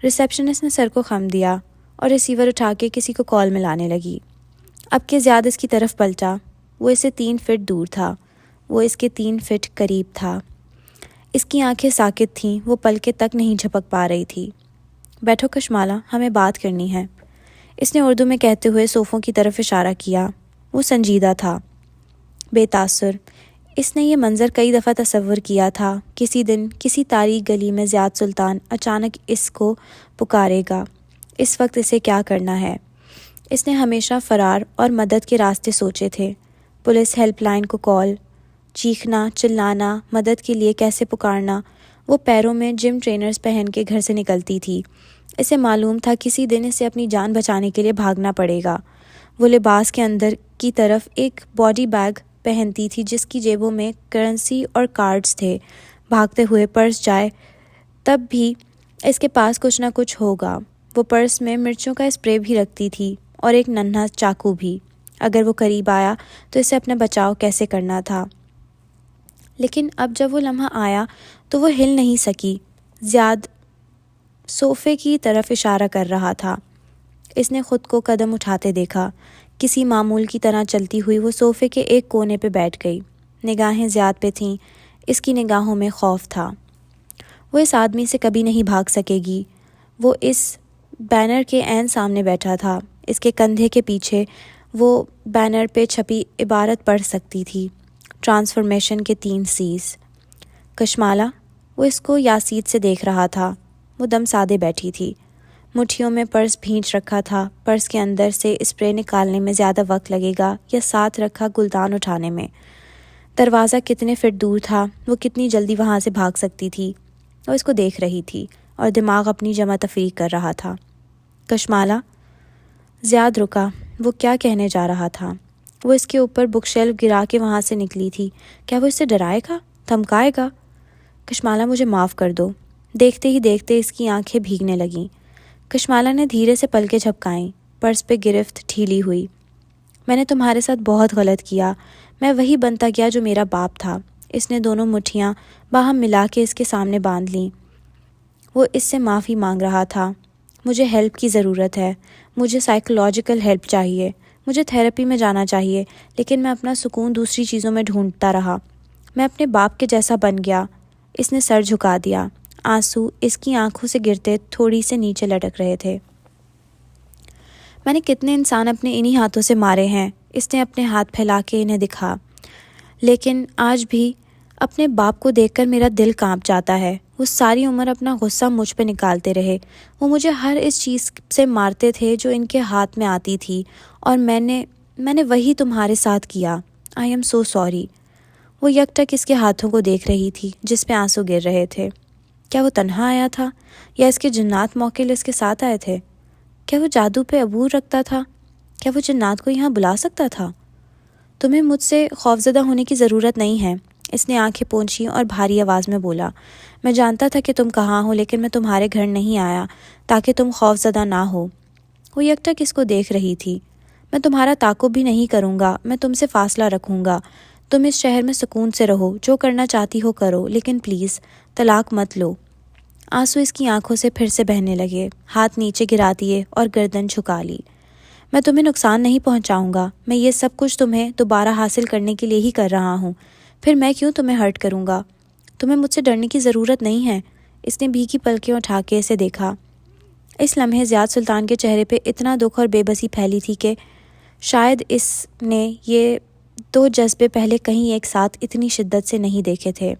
ریسیپشنسٹ نے سر کو خم دیا اور ریسیور اٹھا کے کسی کو کال ملانے لگی۔ اب کہ زیاد اس کی طرف پلٹا، وہ اسے 3 فٹ دور تھا، وہ اس کے 3 فٹ قریب تھا۔ اس کی آنکھیں ساکت تھیں، وہ پلکیں تک نہیں جھپک پا رہی تھی۔ بیٹھو کشمالہ، ہمیں بات کرنی ہے، اس نے اردو میں کہتے ہوئے صوفوں کی طرف اشارہ کیا۔ وہ سنجیدہ تھا، بے تاثر۔ اس نے یہ منظر کئی دفعہ تصور کیا تھا۔ کسی دن کسی تاریک گلی میں زیاد سلطان اچانک اس کو پکارے گا۔ اس وقت اسے کیا کرنا ہے؟ اس نے ہمیشہ فرار اور مدد کے راستے سوچے تھے۔ پولیس ہیلپ لائن کو کال، چیخنا، چلانا، مدد کے لیے کیسے پکارنا۔ وہ پیروں میں جم ٹرینرز پہن کے گھر سے نکلتی تھی۔ اسے معلوم تھا کسی دن اسے اپنی جان بچانے کے لیے بھاگنا پڑے گا۔ وہ لباس کے اندر کی طرف ایک باڈی بیگ پہنتی تھی جس کی جیبوں میں کرنسی اور کارڈز تھے۔ بھاگتے ہوئے پرس جائے تب بھی اس کے پاس کچھ نہ کچھ ہوگا۔ وہ پرس میں مرچوں کا اسپرے بھی رکھتی تھی اور ایک ننھا چاقو بھی، اگر وہ قریب آیا تو اسے اپنا بچاؤ کیسے کرنا تھا۔ لیکن اب جب وہ لمحہ آیا تو وہ ہل نہیں سکی۔ زیاد صوفے کی طرف اشارہ کر رہا تھا۔ اس نے خود کو قدم اٹھاتے دیکھا۔ کسی معمول کی طرح چلتی ہوئی وہ صوفے کے ایک کونے پہ بیٹھ گئی۔ نگاہیں زیاد پہ تھیں، اس کی نگاہوں میں خوف تھا۔ وہ اس آدمی سے کبھی نہیں بھاگ سکے گی۔ وہ اس بینر کے عین سامنے بیٹھا تھا۔ اس کے کندھے کے پیچھے وہ بینر پہ چھپی عبارت پڑھ سکتی تھی، ٹرانسفارمیشن کے 3 C's۔ کشمالہ، وہ اس کو یاسید سے دیکھ رہا تھا۔ وہ دم سادے بیٹھی تھی، مٹھیوں میں پرس بھینچ رکھا تھا۔ پرس کے اندر سے اسپرے نکالنے میں زیادہ وقت لگے گا یا ساتھ رکھا گلدان اٹھانے میں؟ دروازہ کتنے فٹ دور تھا؟ وہ کتنی جلدی وہاں سے بھاگ سکتی تھی؟ وہ اس کو دیکھ رہی تھی اور دماغ اپنی جمع تفریق کر رہا تھا۔ کشمالہ، زیاد رکا۔ وہ کیا کہنے جا رہا تھا؟ وہ اس کے اوپر بک شیلف گرا کے وہاں سے نکلی تھی۔ کیا وہ اس سے ڈرائے گا، دھمکائے گا؟ کشمالہ مجھے معاف کر دو۔ دیکھتے ہی دیکھتے اس کی آنکھیں بھیگنے لگیں۔ کشمالہ نے دھیرے سے پلکیں جھپکائیں۔ پرس پہ گرفت ڈھیلی ہوئی۔ میں نے تمہارے ساتھ بہت غلط کیا۔ میں وہی بنتا گیا جو میرا باپ تھا۔ اس نے دونوں مٹھیاں باہم ملا کے اس کے سامنے باندھ لیں۔ وہ اس سے معافی مانگ رہا تھا۔ مجھے ہیلپ کی ضرورت ہے۔ مجھے سائیکولوجیکل ہیلپ چاہیے، مجھے تھیراپی میں جانا چاہیے، لیکن میں اپنا سکون دوسری چیزوں میں ڈھونڈتا رہا۔ میں اپنے باپ کے جیسا بن گیا۔ اس نے سر جھکا دیا۔ آنسو اس کی آنکھوں سے گرتے تھوڑی سے نیچے لٹک رہے تھے۔ میں نے کتنے انسان اپنے انہی ہاتھوں سے مارے ہیں۔ اس نے اپنے ہاتھ پھیلا کے انہیں دکھا، لیکن آج بھی اپنے باپ کو دیکھ کر میرا دل کانپ جاتا ہے۔ وہ ساری عمر اپنا غصہ مجھ پہ نکالتے رہے۔ وہ مجھے ہر اس چیز سے مارتے تھے جو ان کے ہاتھ میں آتی تھی، اور میں نے وہی تمہارے ساتھ کیا۔ I am so sorry. وہ یک ٹک اس کے ہاتھوں کو دیکھ رہی تھی جس پہ آنسو گر رہے تھے۔ کیا وہ تنہا آیا تھا، یا اس کے جنات موکل اس کے ساتھ آئے تھے؟ کیا وہ جادو پہ عبور رکھتا تھا؟ کیا وہ جنات کو یہاں بلا سکتا تھا؟ تمہیں مجھ سے خوفزدہ ہونے کی ضرورت نہیں ہے، اس نے آنکھیں پونچھی اور بھاری آواز میں بولا۔ میں جانتا تھا کہ تم کہاں ہو، لیکن میں تمہارے گھر نہیں آیا تاکہ تم خوفزدہ نہ ہو۔ وہ یک ٹک اس کو دیکھ رہی تھی۔ میں تمہارا تعاقب بھی نہیں کروں گا، میں تم سے فاصلہ رکھوں گا۔ تم اس شہر میں سکون سے رہو، جو کرنا چاہتی ہو کرو، لیکن پلیز طلاق مت لو۔ آنسو اس کی آنکھوں سے پھر سے بہنے لگے۔ ہاتھ نیچے گرا دیے اور گردن جھکا لی۔ میں تمہیں نقصان نہیں پہنچاؤں گا، میں یہ سب کچھ تمہیں دوبارہ حاصل کرنے کے لیے ہی کر رہا ہوں، پھر میں کیوں تمہیں ہرٹ کروں گا؟ تمہیں مجھ سے ڈرنے کی ضرورت نہیں ہے۔ اس نے بھیگی پلکیں اٹھا کے اسے دیکھا۔ اس لمحے زیاد سلطان کے چہرے پہ اتنا دکھ اور بے بسی پھیلی تھی کہ شاید اس نے یہ دو جذبے پہلے کہیں ایک ساتھ اتنی شدت سے نہیں دیکھے تھے۔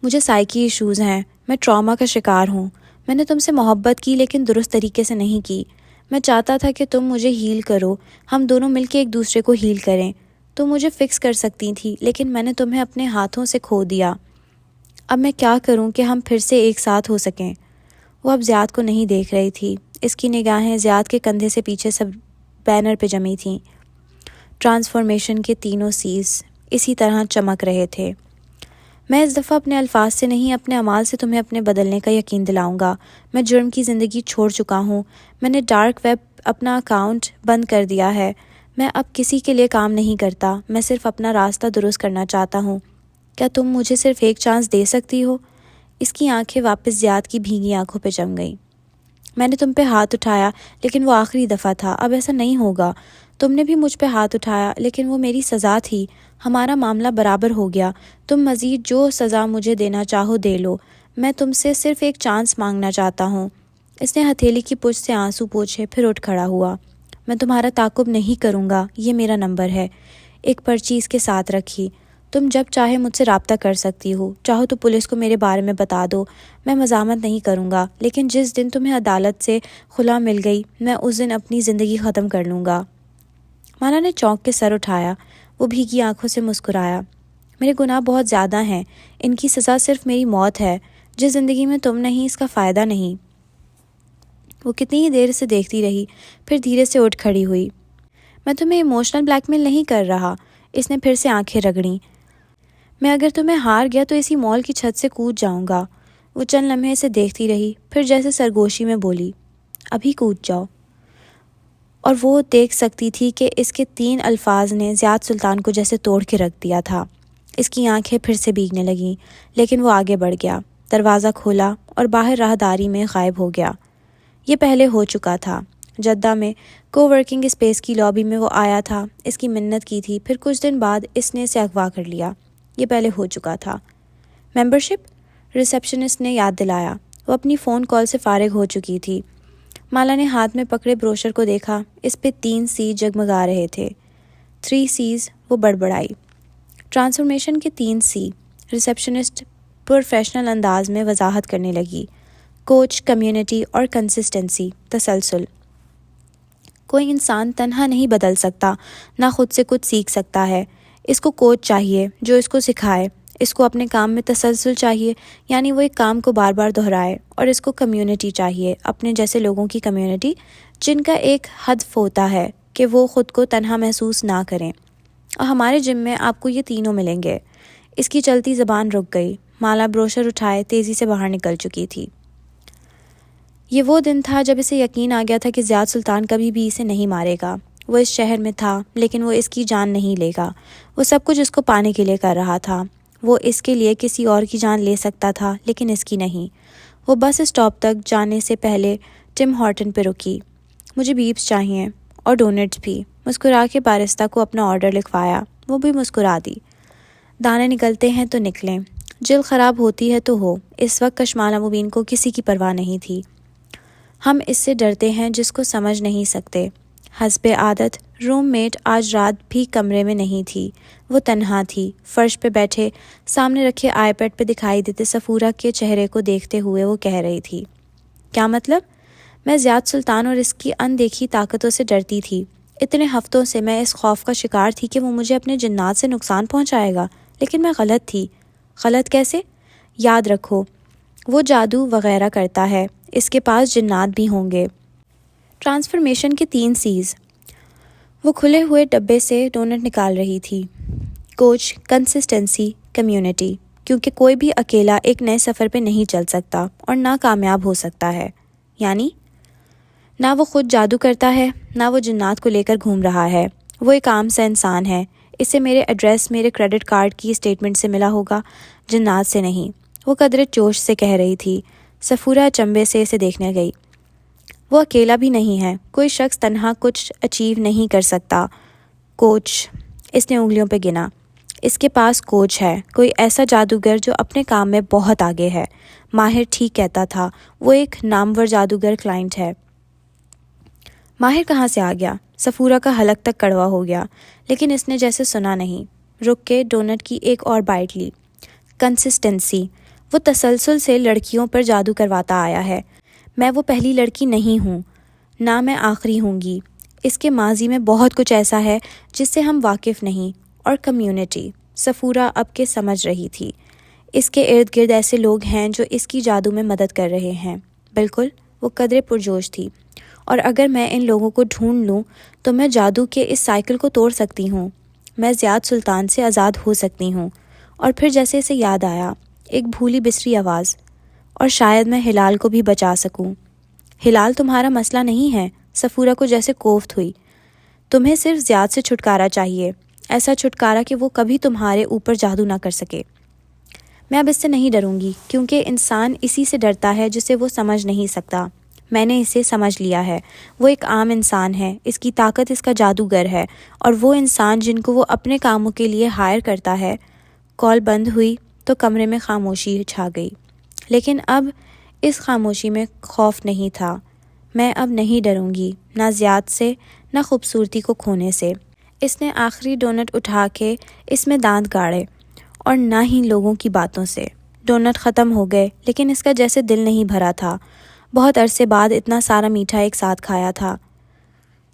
مجھے سائیکی ایشوز ہیں، میں ٹراما کا شکار ہوں۔ میں نے تم سے محبت کی، لیکن درست طریقے سے نہیں کی۔ میں چاہتا تھا کہ تم مجھے ہیل کرو، ہم دونوں مل کے ایک دوسرے کو ہیل کریں۔ تم مجھے فکس کر سکتی تھی، لیکن میں نے تمہیں اپنے ہاتھوں سے کھو دیا۔ اب میں کیا کروں کہ ہم پھر سے ایک ساتھ ہو سکیں؟ وہ اب زیاد کو نہیں دیکھ رہی تھی۔ اس کی نگاہیں زیاد کے کندھے سے پیچھے سب بینر پہ جمی تھیں۔ ٹرانسفارمیشن کے تینوں سیز اسی طرح چمک رہے تھے۔ میں اس دفعہ اپنے الفاظ سے نہیں، اپنے اعمال سے تمہیں اپنے بدلنے کا یقین دلاؤں گا۔ میں جرم کی زندگی چھوڑ چکا ہوں۔ میں نے ڈارک ویب اپنا اکاؤنٹ بند کر دیا ہے۔ میں اب کسی کے لیے کام نہیں کرتا، میں صرف اپنا راستہ درست کرنا چاہتا ہوں۔ کیا تم مجھے صرف ایک چانس دے سکتی ہو؟ اس کی آنکھیں واپس زیاد کی بھیگی آنکھوں پہ جم گئیں۔ میں نے تم پہ ہاتھ اٹھایا، لیکن وہ آخری دفعہ تھا، اب ایسا نہیں ہوگا۔ تم نے بھی مجھ پہ ہاتھ اٹھایا، لیکن وہ میری سزا تھی۔ ہمارا معاملہ برابر ہو گیا۔ تم مزید جو سزا مجھے دینا چاہو دے لو۔ میں تم سے صرف ایک چانس مانگنا چاہتا ہوں۔ اس نے ہتھیلی کی پشت سے آنسو پوچھے، پھر اٹھ کھڑا ہوا۔ میں تمہارا تعاقب نہیں کروں گا، یہ میرا نمبر ہے۔ ایک پرچی اس کے ساتھ رکھی۔ تم جب چاہے مجھ سے رابطہ کر سکتی ہو، چاہو تو پولیس کو میرے بارے میں بتا دو، میں مزاحمت نہیں کروں گا، لیکن جس دن تمہیں عدالت سے خلا مل گئی، میں اس دن اپنی زندگی ختم کر لوں گا۔ مالا نے چونک کے سر اٹھایا۔ وہ بھیگی آنکھوں سے مسکرایا۔ میرے گناہ بہت زیادہ ہیں، ان کی سزا صرف میری موت ہے۔ جس زندگی میں تم نہیں، اس کا فائدہ نہیں۔ وہ کتنی ہی دیر سے دیکھتی رہی، پھر دھیرے سے اٹھ کھڑی ہوئی۔ میں تمہیں ایموشنل بلیک میل نہیں کر رہا۔ اس نے پھر سے آنکھیں رگڑیں۔ میں اگر تمہیں ہار گیا تو اسی مال کی چھت سے کود جاؤں گا۔ وہ چند لمحے سے دیکھتی رہی، پھر جیسے سرگوشی میں بولی، ابھی کود جاؤ۔ اور وہ دیکھ سکتی تھی کہ اس کے 3 الفاظ نے زیاد سلطان کو جیسے توڑ کے رکھ دیا تھا۔ اس کی آنکھیں پھر سے بھیگنے لگیں، لیکن وہ آگے بڑھ گیا، دروازہ کھولا اور باہر راہداری میں غائب ہو گیا۔ یہ پہلے ہو چکا تھا۔ جدہ میں کو ورکنگ اسپیس کی لابی میں وہ آیا تھا، اس کی منت کی تھی، پھر کچھ دن بعد اس نے اسے اغوا کر لیا۔ یہ پہلے ہو چکا تھا۔ ممبرشپ؟ ریسیپشنسٹ نے یاد دلایا۔ وہ اپنی فون کال سے فارغ ہو چکی تھی۔ مالا نے ہاتھ میں پکڑے بروشر کو دیکھا۔ اس پہ 3 سی جگمگا رہے تھے۔ 3 C's، وہ بڑبڑائی۔ ٹرانسفارمیشن کے 3 سی، ریسیپشنسٹ پروفیشنل انداز میں وضاحت کرنے لگی۔ کوچ، کمیونٹی اور کنسسٹنسی، تسلسل۔ کوئی انسان تنہا نہیں بدل سکتا، نہ خود سے کچھ سیکھ سکتا ہے۔ اس کو کوچ چاہیے جو اس کو سکھائے۔ اس کو اپنے کام میں تسلسل چاہیے، یعنی وہ ایک کام کو بار بار دہرائے، اور اس کو کمیونٹی چاہیے، اپنے جیسے لوگوں کی کمیونٹی، جن کا ایک ہدف ہوتا ہے کہ وہ خود کو تنہا محسوس نہ کریں۔ اور ہمارے جم میں آپ کو یہ تینوں ملیں گے۔ اس کی چلتی زبان رک گئی۔ مالا بروشر اٹھائے تیزی سے باہر نکل چکی تھی۔ یہ وہ دن تھا جب اسے یقین آ گیا تھا کہ زیاد سلطان کبھی بھی اسے نہیں مارے گا۔ وہ اس شہر میں تھا، لیکن وہ اس کی جان نہیں لے گا۔ وہ سب کچھ اس کو پانے کے لیے کر رہا تھا۔ وہ اس کے لیے کسی اور کی جان لے سکتا تھا، لیکن اس کی نہیں۔ وہ بس اسٹاپ تک جانے سے پہلے ٹم ہارٹن پہ رکی۔ مجھے بیپس چاہیے اور ڈونٹس بھی۔ مسکرا کے بارسٹہ کو اپنا آرڈر لکھوایا، وہ بھی مسکرا دی۔ دانے نکلتے ہیں تو نکلیں، جلد خراب ہوتی ہے تو ہو۔ اس وقت کشمالہ مبین کو کسی کی پرواہ نہیں تھی۔ ہم اس سے ڈرتے ہیں جس کو سمجھ نہیں سکتے۔ حسب عادت روم میٹ آج رات بھی کمرے میں نہیں تھی، وہ تنہا تھی۔ فرش پہ بیٹھے سامنے رکھے آئی پیڈ پہ دکھائی دیتے صفورہ کے چہرے کو دیکھتے ہوئے وہ کہہ رہی تھی، کیا مطلب؟ میں زیاد سلطان اور اس کی اندیکھی طاقتوں سے ڈرتی تھی۔ اتنے ہفتوں سے میں اس خوف کا شکار تھی کہ وہ مجھے اپنے جنات سے نقصان پہنچائے گا، لیکن میں غلط تھی۔ غلط کیسے؟ یاد رکھو، وہ جادو وغیرہ کرتا ہے، اس کے پاس جنات بھی ہوں گے۔ ٹرانسفارمیشن کے 3 C's۔ وہ کھلے ہوئے ڈبے سے ڈونٹ نکال رہی تھی۔ Coach, consistency, community. کیونکہ کوئی بھی اکیلا ایک نئے سفر پہ نہیں چل سکتا اور نہ کامیاب ہو سکتا ہے۔ یعنی نہ وہ خود جادو کرتا ہے، نہ وہ جنات کو لے کر گھوم رہا ہے۔ وہ ایک عام سا انسان ہے۔ اسے میرے ایڈریس میرے کریڈٹ کارڈ کی اسٹیٹمنٹ سے ملا ہوگا، جنات سے نہیں۔ وہ قدرے جوش سے کہہ رہی تھی۔ صفورہ چنبے سے اسے دیکھنے گئی۔ وہ اکیلا بھی نہیں ہے، کوئی شخص تنہا کچھ اچیو نہیں کر سکتا۔ کوچ، اس نے انگلیوں پہ گنا، اس کے پاس کوچ ہے، کوئی ایسا جادوگر جو اپنے کام میں بہت آگے ہے۔ ماہر ٹھیک کہتا تھا، وہ ایک نامور جادوگر کلائنٹ ہے۔ ماہر کہاں سے آ گیا؟ صفورہ کا حلق تک کڑوا ہو گیا، لیکن اس نے جیسے سنا نہیں۔ رک کے ڈونٹ کی ایک اور بائٹ لی۔ کنسسٹنسی، وہ تسلسل سے لڑکیوں پر جادو کرواتا آیا ہے۔ میں وہ پہلی لڑکی نہیں ہوں، نہ میں آخری ہوں گی۔ اس کے ماضی میں بہت کچھ ایسا ہے جس سے ہم واقف نہیں۔ اور کمیونٹی، صفورہ اب کے سمجھ رہی تھی۔ اس کے ارد گرد ایسے لوگ ہیں جو اس کی جادو میں مدد کر رہے ہیں۔ بالکل، وہ قدرے پرجوش تھی۔ اور اگر میں ان لوگوں کو ڈھونڈ لوں تو میں جادو کے اس سائیکل کو توڑ سکتی ہوں۔ میں زیاد سلطان سے آزاد ہو سکتی ہوں۔ اور پھر جیسے اسے یاد آیا، ایک بھولی بسری آواز، اور شاید میں ہلال کو بھی بچا سکوں۔ ہلال تمہارا مسئلہ نہیں ہے، صفورہ کو جیسے کوفت ہوئی۔ تمہیں صرف زیاد سے چھٹکارا چاہیے، ایسا چھٹکارا کہ وہ کبھی تمہارے اوپر جادو نہ کر سکے۔ میں اب اس سے نہیں ڈروں گی، کیونکہ انسان اسی سے ڈرتا ہے جسے وہ سمجھ نہیں سکتا۔ میں نے اسے سمجھ لیا ہے۔ وہ ایک عام انسان ہے، اس کی طاقت اس کا جادوگر ہے، اور وہ انسان جن کو وہ اپنے کاموں کے لیے ہائر کرتا ہے۔ کال بند ہوئی تو کمرے میں خاموشی چھا گئی، لیکن اب اس خاموشی میں خوف نہیں تھا۔ میں اب نہیں ڈروں گی، نہ زیاد سے، نہ خوبصورتی کو کھونے سے۔ اس نے آخری ڈونٹ اٹھا کے اس میں دانت گاڑے، اور نہ ہی لوگوں کی باتوں سے۔ ڈونٹ ختم ہو گئے، لیکن اس کا جیسے دل نہیں بھرا تھا۔ بہت عرصے بعد اتنا سارا میٹھا ایک ساتھ کھایا تھا۔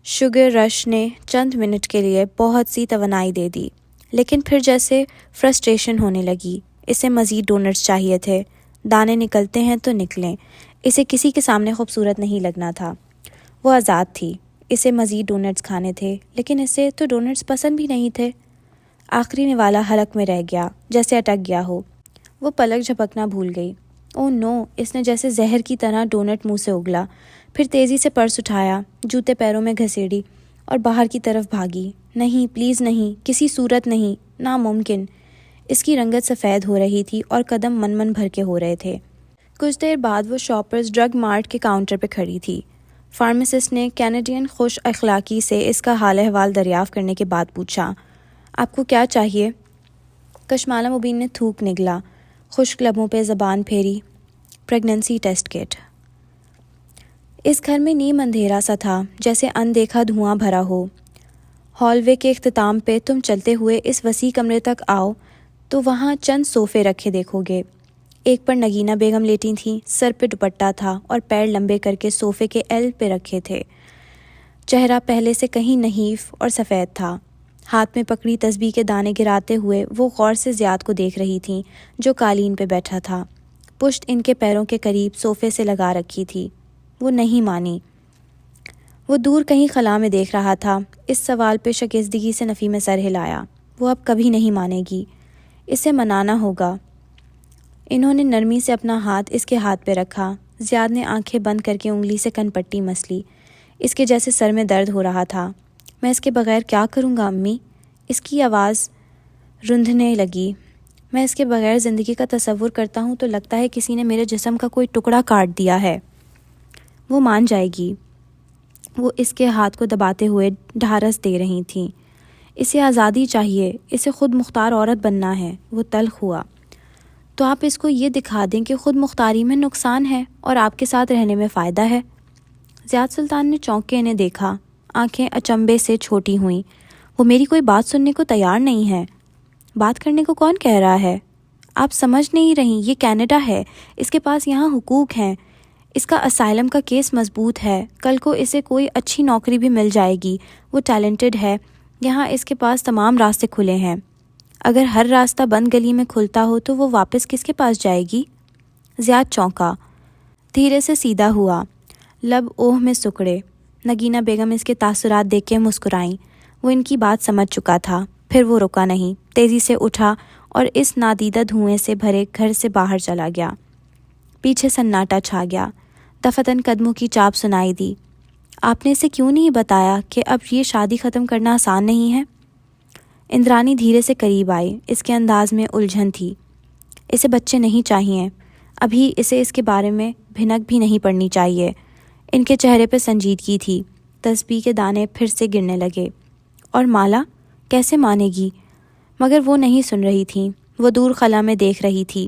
شوگر رش نے چند منٹ کے لیے بہت سی توانائی دے دی، لیکن پھر جیسے فرسٹریشن ہونے لگی۔ اسے مزید ڈونٹس چاہیے تھے۔ دانے نکلتے ہیں تو نکلیں، اسے کسی کے سامنے خوبصورت نہیں لگنا تھا۔ وہ آزاد تھی، اسے مزید ڈونٹس کھانے تھے، لیکن اسے تو ڈونٹس پسند بھی نہیں تھے۔ آخری نوالا حلق میں رہ گیا، جیسے اٹک گیا ہو۔ وہ پلک جھپکنا بھول گئی۔ او نو، اس نے جیسے زہر کی طرح ڈونٹ منہ سے اگلا، پھر تیزی سے پرس اٹھایا، جوتے پیروں میں گھسیڑی اور باہر کی طرف بھاگی۔ نہیں، پلیز نہیں، کسی صورت نہیں، ناممکن۔ اس کی رنگت سفید ہو رہی تھی اور قدم من من بھر کے ہو رہے تھے۔ کچھ دیر بعد وہ شاپرز ڈرگ مارٹ کے کاؤنٹر پہ کھڑی تھی۔ فارماسسٹ نے کینیڈین خوش اخلاقی سے اس کا حال احوال دریافت کرنے کے بعد پوچھا، آپ کو کیا چاہیے؟ کشمالہ مبین نے تھوک نگلا، خشک لبوں پہ زبان پھیری۔ پریگننسی ٹیسٹ کٹ۔ اس گھر میں نیم اندھیرا سا تھا، جیسے اندیکھا دھواں بھرا ہو۔ ہال وے کے اختتام پہ تم چلتے ہوئے اس وسیع کمرے تک آؤ تو وہاں چند صوفے رکھے دیکھو گے۔ ایک پر نگینہ بیگم لیٹی تھیں، سر پہ دوپٹہ تھا اور پیر لمبے کر کے صوفے کے ایل پہ رکھے تھے۔ چہرہ پہلے سے کہیں نحیف اور سفید تھا۔ ہاتھ میں پکڑی تسبیح کے دانے گراتے ہوئے وہ غور سے زیاد کو دیکھ رہی تھیں، جو قالین پہ بیٹھا تھا۔ پشت ان کے پیروں کے قریب صوفے سے لگا رکھی تھی۔ وہ نہیں مانی۔ وہ دور کہیں خلا میں دیکھ رہا تھا۔ اس سوال پہ شکستگی سے نفی میں سر ہلایا۔ وہ اب کبھی نہیں مانے گی، اسے منانا ہوگا۔ انہوں نے نرمی سے اپنا ہاتھ اس کے ہاتھ پہ رکھا۔ زیاد نے آنکھیں بند کر کے انگلی سے کن پٹی مس لی۔ اس کے جیسے سر میں درد ہو رہا تھا۔ میں اس کے بغیر کیا کروں گا امی؟ اس کی آواز رندھنے لگی۔ میں اس کے بغیر زندگی کا تصور کرتا ہوں تو لگتا ہے کسی نے میرے جسم کا کوئی ٹکڑا کاٹ دیا ہے۔ وہ مان جائے گی۔ وہ اس کے ہاتھ کو دباتے ہوئے ڈھارس دے رہی تھیں۔ اسے آزادی چاہیے، اسے خود مختار عورت بننا ہے۔ وہ تلخ ہوا۔ تو آپ اس کو یہ دکھا دیں کہ خود مختاری میں نقصان ہے اور آپ کے ساتھ رہنے میں فائدہ ہے۔ زیاد سلطان نے چونک کے انہیں دیکھا، آنکھیں اچنبے سے چھوٹی ہوئیں۔ وہ میری کوئی بات سننے کو تیار نہیں ہے۔ بات کرنے کو کون کہہ رہا ہے؟ آپ سمجھ نہیں رہی، یہ کینیڈا ہے، اس کے پاس یہاں حقوق ہیں، اس کا اسائلم کا کیس مضبوط ہے، کل کو اسے کوئی اچھی نوکری بھی مل جائے گی، وہ ٹیلنٹڈ ہے، یہاں اس کے پاس تمام راستے کھلے ہیں۔ اگر ہر راستہ بند گلی میں کھلتا ہو تو وہ واپس کس کے پاس جائے گی؟ زیاد چونکا، دھیرے سے سیدھا ہوا، لب اوہ میں سکڑے۔ نگینہ بیگم اس کے تاثرات دیکھ کے مسکرائیں۔ وہ ان کی بات سمجھ چکا تھا، پھر وہ رکا نہیں، تیزی سے اٹھا اور اس نادیدہ دھوئیں سے بھرے گھر سے باہر چلا گیا۔ پیچھے سناٹا چھا گیا۔ دفتن قدموں کی چاپ سنائی دی۔ آپ نے اسے کیوں نہیں بتایا کہ اب یہ شادی ختم کرنا آسان نہیں ہے؟ اندرانی دھیرے سے قریب آئی، اس کے انداز میں الجھن تھی۔ اسے بچے نہیں چاہیے، ابھی اسے اس کے بارے میں بھنک بھی نہیں پڑنی چاہیے۔ ان کے چہرے پہ سنجیدگی تھی، تسبیح کے دانے پھر سے گرنے لگے۔ اور مالا کیسے مانے گی؟ مگر وہ نہیں سن رہی تھیں، وہ دور خلا میں دیکھ رہی تھی۔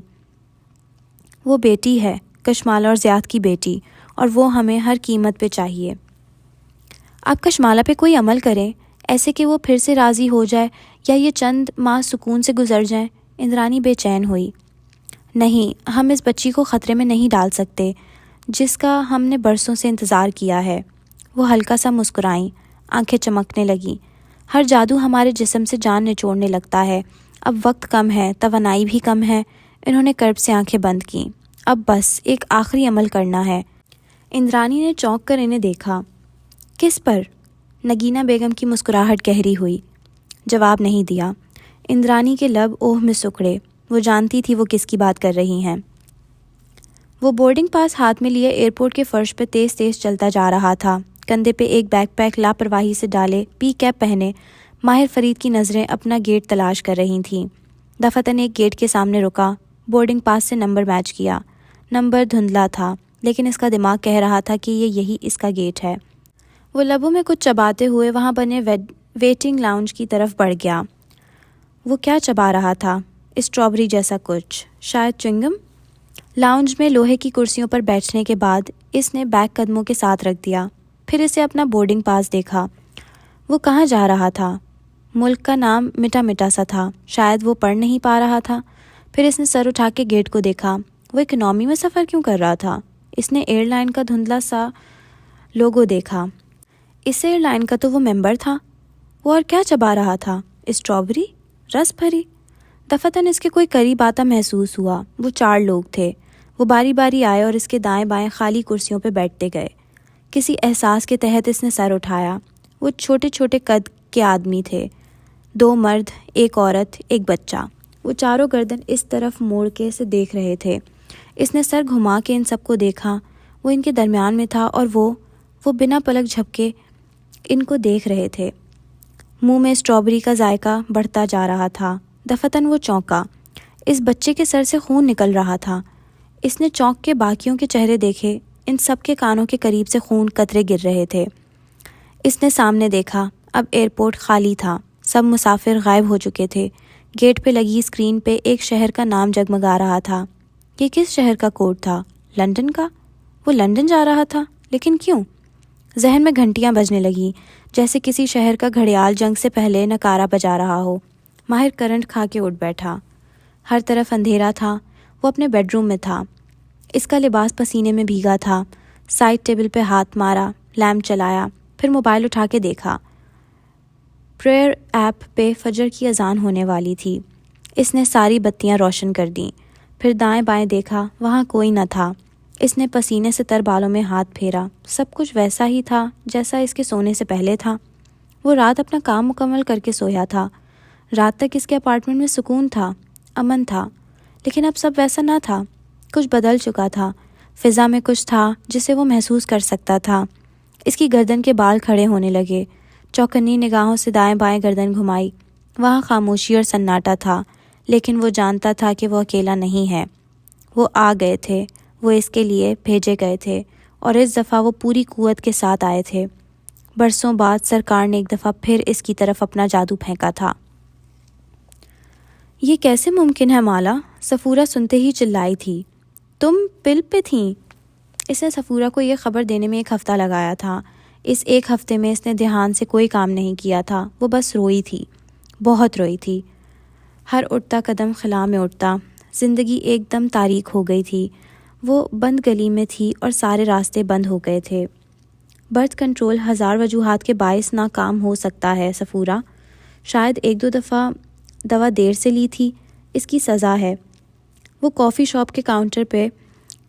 وہ بیٹی ہے، کشمالہ اور زیاد کی بیٹی، اور وہ ہمیں ہر قیمت پہ چاہیے۔ آپ کشمالہ پہ کوئی عمل کریں، ایسے کہ وہ پھر سے راضی ہو جائے یا یہ چند ماہ سکون سے گزر جائیں۔ اندرانی بے چین ہوئی۔ نہیں، ہم اس بچی کو خطرے میں نہیں ڈال سکتے جس کا ہم نے برسوں سے انتظار کیا ہے۔ وہ ہلکا سا مسکرائیں، آنکھیں چمکنے لگیں۔ ہر جادو ہمارے جسم سے جان نچوڑنے لگتا ہے، اب وقت کم ہے، توانائی بھی کم ہے۔ انہوں نے کرب سے آنکھیں بند کیں۔ اب بس ایک آخری عمل کرنا ہے۔ اندرانی نے چونک کر انہیں دیکھا۔ کس پر؟ نگینہ بیگم کی مسکراہٹ گہری ہوئی۔ جواب نہیں دیا۔ اندرانی کے لب اوہ میں سکڑے، وہ جانتی تھی وہ کس کی بات کر رہی ہیں۔ وہ بورڈنگ پاس ہاتھ میں لیے ایئرپورٹ کے فرش پہ تیز تیز چلتا جا رہا تھا۔ کندھے پہ ایک بیک پیک لاپرواہی سے ڈالے، پی کیپ پہنے، ماہر فرید کی نظریں اپنا گیٹ تلاش کر رہی تھیں۔ دفتن ایک گیٹ کے سامنے رکا، بورڈنگ پاس سے نمبر میچ کیا۔ نمبر دھندلا تھا، لیکن اس کا دماغ کہہ رہا تھا کہ یہی اس کا گیٹ ہے۔ وہ لبوں میں کچھ چباتے ہوئے وہاں بنے ویٹنگ لاؤنج کی طرف بڑھ گیا۔ وہ کیا چبا رہا تھا؟ اسٹرابری جیسا کچھ، شاید چنگم۔ لاؤنج میں لوہے کی کرسیوں پر بیٹھنے کے بعد اس نے بیگ قدموں کے ساتھ رکھ دیا، پھر اسے اپنا بورڈنگ پاس دیکھا۔ وہ کہاں جا رہا تھا؟ ملک کا نام مٹا مٹا سا تھا، شاید وہ پڑھ نہیں پا رہا تھا۔ پھر اس نے سر اٹھا کے گیٹ کو دیکھا۔ وہ اکنامی میں سفر کیوں کر رہا تھا؟ اس نے ایئر لائن کا دھندلا سا لوگو دیکھا۔ اس ایئر لائن کا تو وہ ممبر تھا۔ وہ اور کیا چبا رہا تھا؟ اسٹرابری؟ رس بھری؟ دفتن اس کے کوئی قریب آتا محسوس ہوا۔ وہ 4 لوگ تھے۔ وہ باری باری آئے اور اس کے دائیں بائیں خالی کرسیوں پہ بیٹھتے گئے۔ کسی احساس کے تحت اس نے سر اٹھایا۔ وہ چھوٹے چھوٹے قد کے آدمی تھے، 2 مرد، 1 عورت، 1 بچہ۔ وہ چاروں گردن اس طرف موڑ کے اسے دیکھ رہے تھے۔ اس نے سر گھما کے ان سب کو دیکھا۔ وہ ان کے درمیان میں تھا اور وہ بنا پلک جھپکے ان کو دیکھ رہے تھے۔ منہ میں اسٹرابری کا ذائقہ بڑھتا جا رہا تھا۔ دفتن وہ چونکا۔ اس بچے کے سر سے خون نکل رہا تھا۔ اس نے چونک کے باقیوں کے چہرے دیکھے، ان سب کے کانوں کے قریب سے خون قطرے گر رہے تھے۔ اس نے سامنے دیکھا، اب ایئرپورٹ خالی تھا، سب مسافر غائب ہو چکے تھے۔ گیٹ پہ لگی اسکرین پہ ایک شہر کا نام جگمگا رہا تھا۔ یہ کس شہر کا کوڈ تھا؟ لندن کا؟ وہ لندن جا رہا تھا، لیکن کیوں؟ ذہن میں گھنٹیاں بجنے لگیں، جیسے کسی شہر کا گھڑیال جنگ سے پہلے نکارہ بجا رہا ہو۔ ماہر کرنٹ کھا کے اٹھ بیٹھا۔ ہر طرف اندھیرا تھا۔ وہ اپنے بیڈ روم میں تھا۔ اس کا لباس پسینے میں بھیگا تھا۔ سائڈ ٹیبل پہ ہاتھ مارا، لیمپ چلایا، پھر موبائل اٹھا کے دیکھا۔ پریئر ایپ پہ فجر کی اذان ہونے والی تھی۔ اس نے ساری بتیاں روشن کر دیں، پھر دائیں بائیں دیکھا، وہاں کوئی نہ تھا۔ اس نے پسینے سے تر بالوں میں ہاتھ پھیرا، سب کچھ ویسا ہی تھا جیسا اس کے سونے سے پہلے تھا۔ وہ رات اپنا کام مکمل کر کے سویا تھا۔ رات تک اس کے اپارٹمنٹ میں سکون تھا، امن تھا، لیکن اب سب ویسا نہ تھا۔ کچھ بدل چکا تھا، فضا میں کچھ تھا جسے وہ محسوس کر سکتا تھا۔ اس کی گردن کے بال کھڑے ہونے لگے۔ چوکنی نگاہوں سے دائیں بائیں گردن گھمائی۔ وہاں خاموشی اور سناٹا تھا، لیکن وہ جانتا تھا کہ وہ اکیلا نہیں ہے۔ وہ آ گئے تھے، وہ اس کے لیے بھیجے گئے تھے، اور اس دفعہ وہ پوری قوت کے ساتھ آئے تھے۔ برسوں بعد سرکار نے ایک دفعہ پھر اس کی طرف اپنا جادو پھینکا تھا۔ یہ کیسے ممکن ہے مالا؟ صفورہ سنتے ہی چلائی تھی۔ تم پل پہ تھیں؟ اس نے صفورہ کو یہ خبر دینے میں 1 ہفتہ لگایا تھا۔ اس 1 ہفتے میں اس نے دھیان سے کوئی کام نہیں کیا تھا، وہ بس روئی تھی، بہت روئی تھی۔ ہر اٹھتا قدم خلا میں اٹھتا۔ زندگی ایک دم تاریک ہو گئی تھی۔ وہ بند گلی میں تھی اور سارے راستے بند ہو گئے تھے۔ برتھ کنٹرول 1000 وجوہات کے باعث ناکام ہو سکتا ہے صفورہ۔ شاید 1-2 دفعہ دوا دیر سے لی تھی، اس کی سزا ہے۔ وہ کافی شاپ کے کاؤنٹر پہ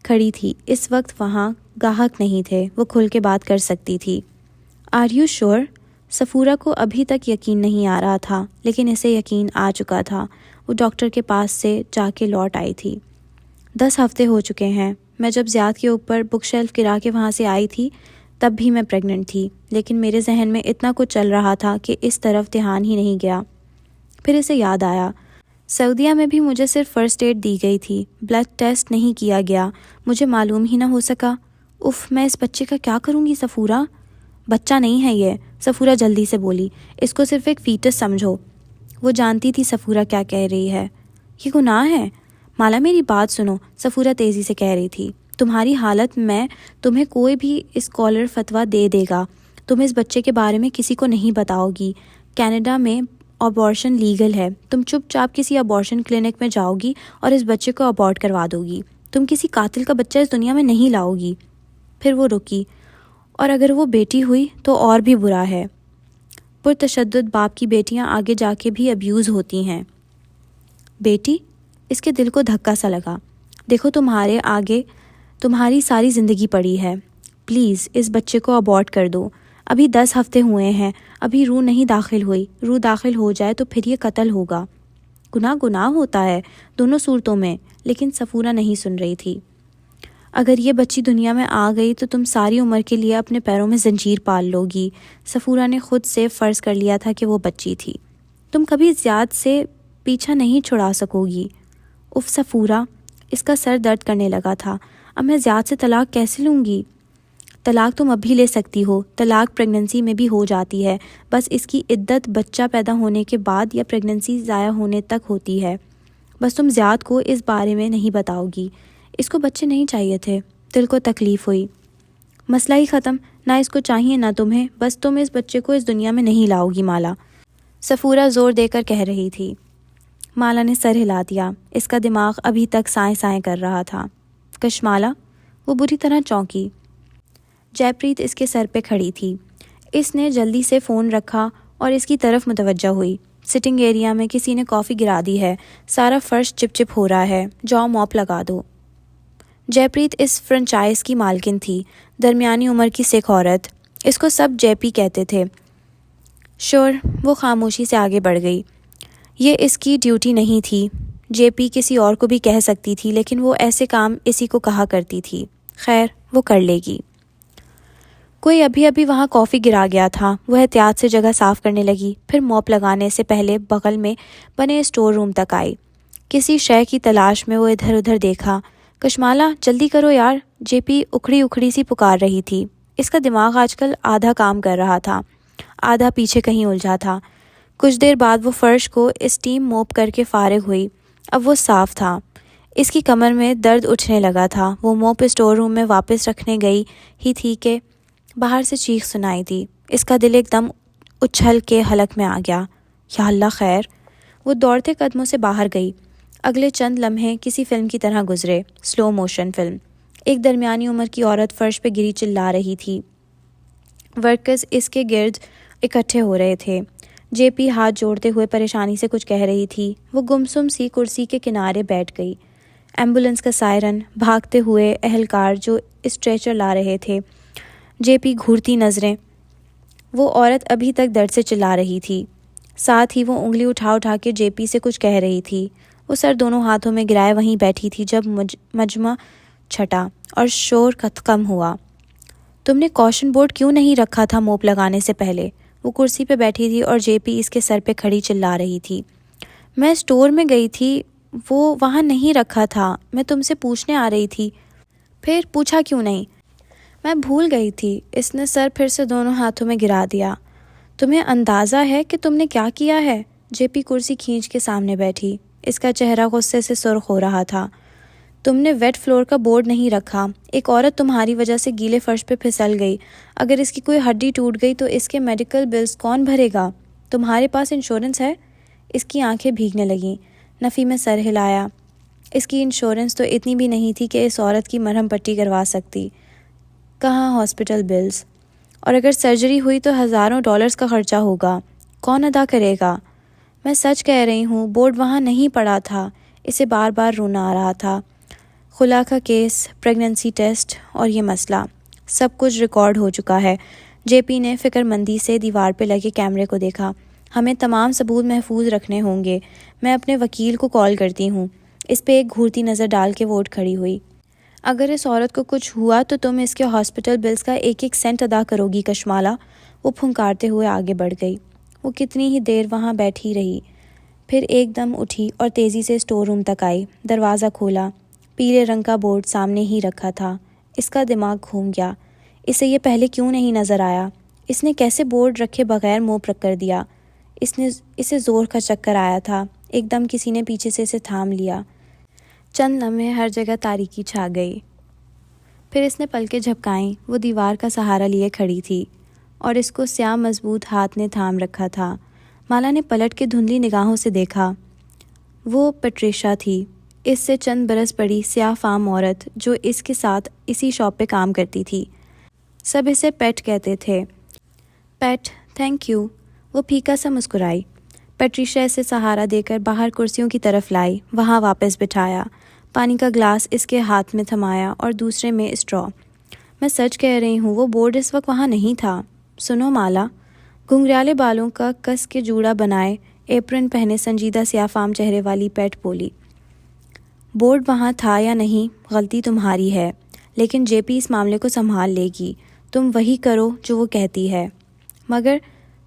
کھڑی تھی۔ اس وقت وہاں گاہک نہیں تھے، وہ کھل کے بات کر سکتی تھی۔ آر یو شور؟ صفورہ کو ابھی تک یقین نہیں آ رہا تھا، لیکن اسے یقین آ چکا تھا۔ وہ ڈاکٹر کے پاس سے جا کے لوٹ آئی تھی۔ 10 ہفتے ہو چکے ہیں۔ میں جب زیاد کے اوپر بک شیلف گرا کے وہاں سے آئی تھی تب بھی میں پریگننٹ تھی، لیکن میرے ذہن میں اتنا کچھ چل رہا تھا کہ اس طرف دھیان ہی نہیں گیا۔ پھر اسے یاد آیا، سعودیہ میں بھی مجھے صرف فرسٹ ایڈ دی گئی تھی، بلڈ ٹیسٹ نہیں کیا گیا، مجھے معلوم ہی نہ ہو سکا۔ اف، میں اس بچے کا کیا کروں گی صفورہ؟ بچہ نہیں ہے یہ، صفورہ جلدی سے بولی، اس کو صرف ایک فیٹس سمجھو۔ وہ جانتی تھی صفورہ کیا کہہ رہی ہے۔ یہ گناہ ہے۔ مالا میری بات سنو، صفورہ تیزی سے کہہ رہی تھی۔ تمہاری حالت میں تمہیں کوئی بھی اسکالر فتویٰ دے دے گا، تم اس بچے کے بارے میں کسی کو نہیں بتاؤ گی۔ کینیڈا میں ابارشن لیگل ہے، تم چپ چاپ کسی ابارشن کلینک میں جاؤ گی اور اس بچے کو ابارٹ کروا دو گی، تم کسی قاتل کا بچہ اس دنیا میں نہیں لاؤ گی۔ پھر وہ رکی، اور اگر وہ بیٹی ہوئی تو اور بھی برا ہے۔ پرتشدد باپ کی بیٹیاں آگے جا کے بھی ابیوز ہوتی ہیں۔ بیٹی؟ اس کے دل کو دھکا سا لگا۔ دیکھو تمہارے آگے تمہاری ساری زندگی پڑی ہے، پلیز اس بچے کو ابارٹ کر دو۔ ابھی 10 ہفتے ہوئے ہیں، ابھی روح نہیں داخل ہوئی، روح داخل ہو جائے تو پھر یہ قتل ہوگا۔ گناہ ہوتا ہے دونوں صورتوں میں، لیکن صفورہ نہیں سن رہی تھی۔ اگر یہ بچی دنیا میں آ گئی تو تم ساری عمر کے لیے اپنے پیروں میں زنجیر پال لو گی۔ صفورہ نے خود سے فرض کر لیا تھا کہ وہ بچی تھی۔ تم کبھی زیاد سے پیچھا نہیں چھڑا سکو گی۔ اف صفورہ، اس کا سر درد کرنے لگا تھا۔ اب میں زیاد سے طلاق کیسے لوں گی؟ طلاق تم اب بھی لے سکتی ہو، طلاق پریگننسی میں بھی ہو جاتی ہے، بس اس کی عدت بچہ پیدا ہونے کے بعد یا پریگننسی ضائع ہونے تک ہوتی ہے۔ بس تم زیاد کو اس بارے میں نہیں بتاؤ گی۔ اس کو بچے نہیں چاہیے تھے، دل کو تکلیف ہوئی۔ مسئلہ ہی ختم، نہ اس کو چاہیے نہ تمہیں، بس تم اس بچے کو اس دنیا میں نہیں لاؤ گی مالا، صفورہ زور دے کر کہہ رہی تھی۔ مالا نے سر ہلا دیا، اس کا دماغ ابھی تک سائیں سائیں کر رہا تھا۔ کشمالا؟ وہ بری طرح چونکی۔ جے پریت اس کے سر پہ کھڑی تھی۔ اس نے جلدی سے فون رکھا اور اس کی طرف متوجہ ہوئی۔ سٹنگ ایریا میں کسی نے کافی گرا دی ہے، سارا فرش چپ چپ ہو رہا ہے، جاؤ موپ لگا دو۔ جے پریت اس فرنچائز کی مالکن تھی، درمیانی عمر کی سکھ عورت، اس کو سب جے پی کہتے تھے۔ شور، وہ خاموشی سے آگے بڑھ گئی۔ یہ اس کی ڈیوٹی نہیں تھی، جے پی کسی اور کو بھی کہہ سکتی تھی، لیکن وہ ایسے کام اسی کو کہا کرتی تھی۔ خیر، وہ کر لے گی۔ کوئی ابھی وہاں کافی گرا گیا تھا، وہ احتیاط سے جگہ صاف کرنے لگی، پھر موپ لگانے سے پہلے بغل میں بنے اسٹور روم تک آئی۔ کسی شے کی تلاش میں وہ ادھر ادھر دیکھا۔ کشمالا، جلدی کرو یار، جے پی اکھڑی سی پکار رہی تھی۔ اس کا دماغ آج کل آدھا کام کر رہا تھا، آدھا پیچھے کہیں الجھا تھا۔ کچھ دیر بعد وہ فرش کو اسٹیم موپ کر کے فارغ ہوئی، اب وہ صاف تھا۔ اس کی کمر میں درد اٹھنے لگا تھا۔ وہ موپ اسٹور روم میں واپس رکھنے گئی ہی تھی کہ باہر سے چیخ سنائی دی۔ اس کا دل ایک دم اچھل کے حلق میں آ گیا۔ یا اللہ خیر! وہ دوڑتے قدموں سے باہر گئی۔ اگلے چند لمحے کسی فلم کی طرح گزرے، سلو موشن فلم۔ ایک درمیانی عمر کی عورت فرش پہ گری چلا رہی تھی۔ ورکرز اس کے گرد اکٹھے ہو رہے تھے۔ جے پی ہاتھ جوڑتے ہوئے پریشانی سے کچھ کہہ رہی تھی۔ وہ گمسم سی کرسی کے کنارے بیٹھ گئی۔ ایمبولینس کا سائرن، بھاگتے ہوئے اہلکار جو اسٹریچر لا رہے تھے، جے پی گھورتی نظریں۔ وہ عورت ابھی تک درد سے چلا رہی تھی، ساتھ ہی وہ انگلی اٹھا کے جے پی سے کچھ کہہ رہی تھی۔ وہ سر دونوں ہاتھوں میں گرائے وہیں بیٹھی تھی جب مجمع چھٹا اور شور کم ہوا۔ تم نے کوشن بورڈ کیوں نہیں رکھا تھا موپ لگانے سے پہلے؟ وہ کرسی پہ بیٹھی تھی اور جے پی اس کے سر پہ کھڑی چلا رہی تھی۔ میں اسٹور میں گئی تھی، وہ وہاں نہیں رکھا تھا، میں تم سے پوچھنے آ رہی تھی۔ پھر پوچھا کیوں نہیں؟ میں بھول گئی تھی۔ اس نے سر پھر سے دونوں ہاتھوں میں گرا دیا۔ تمہیں اندازہ ہے کہ تم نے کیا کیا ہے؟ جے پی کرسی کھینچ کے سامنے بیٹھی۔ اس کا چہرہ غصے سے سرخ ہو رہا تھا۔ تم نے ویٹ فلور کا بورڈ نہیں رکھا۔ ایک عورت تمہاری وجہ سے گیلے فرش پہ پھسل گئی۔ اگر اس کی کوئی ہڈی ٹوٹ گئی تو اس کے میڈیکل بلز کون بھرے گا؟ تمہارے پاس انشورنس ہے؟ اس کی آنکھیں بھیگنے لگیں۔ نفی میں سر ہلایا۔ اس کی انشورنس تو اتنی بھی نہیں تھی کہ اس عورت کی مرہم پٹی کروا سکتی۔ کہاں ہاسپٹل بلز؟ اور اگر سرجری ہوئی تو ہزاروں ڈالرز کا خرچہ ہوگا۔ کون ادا کرے گا؟ میں سچ کہہ رہی ہوں، بورڈ وہاں نہیں پڑا تھا۔ اسے بار بار رونا آ رہا تھا۔ خلا کا کیس، پریگننسی ٹیسٹ اور یہ مسئلہ، سب کچھ ریکارڈ ہو چکا ہے۔ جے پی نے فکر مندی سے دیوار پہ لگے کیمرے کو دیکھا۔ ہمیں تمام ثبوت محفوظ رکھنے ہوں گے۔ میں اپنے وکیل کو کال کرتی ہوں۔ اس پہ ایک گھورتی نظر ڈال کے وہ اٹھ کھڑی ہوئی۔ اگر اس عورت کو کچھ ہوا تو تم اس کے ہاسپٹل بلز کا ایک ایک سینٹ ادا کرو گی کشمالہ۔ وہ پھنکارتے ہوئے آگے بڑھ گئی۔ وہ کتنی ہی دیر وہاں بیٹھی رہی، پھر ایک دم اٹھی اور تیزی سے اسٹور روم تک آئی۔ دروازہ کھولا۔ پیلے رنگ کا بورڈ سامنے ہی رکھا تھا۔ اس کا دماغ گھوم گیا۔ اسے یہ پہلے کیوں نہیں نظر آیا؟ اس نے کیسے بورڈ رکھے بغیر منہ پر کر دیا؟ اسے زور کا چکر آیا تھا۔ ایک دم کسی نے پیچھے سے اسے تھام لیا۔ چند لمحے ہر جگہ تاریکی چھا گئی۔ پھر اس نے پلکیں جھپکائیں۔ وہ دیوار کا سہارا لیے کھڑی تھی اور اس کو سیاہ مضبوط ہاتھ نے تھام رکھا تھا۔ مالا نے پلٹ کے دھندلی نگاہوں سے دیکھا۔ وہ پیٹریشا تھی، اس سے چند برس بڑی سیاہ فام عورت جو اس کے ساتھ اسی شاپ پہ کام کرتی تھی۔ سب اسے پیٹ کہتے تھے۔ پیٹ، تھینک یو۔ وہ پھیکا سا مسکرائی۔ پیٹریشا اسے سہارا دے کر باہر کرسیوں کی طرف لائی، وہاں واپس بٹھایا۔ پانی کا گلاس اس کے ہاتھ میں تھمایا اور دوسرے میں اسٹرا۔ میں سچ کہہ رہی ہوں، وہ بورڈ اس وقت وہاں نہیں تھا۔ سنو مالا، گھنگریالے بالوں کا کس کے جوڑا بنائے، ایپرن پہنے سنجیدہ سیاہ فام چہرے والی پیٹ بولی۔ بورڈ وہاں تھا یا نہیں، غلطی تمہاری ہے، لیکن جے پی اس معاملے کو سنبھال لے گی۔ تم وہی کرو جو وہ کہتی ہے۔ مگر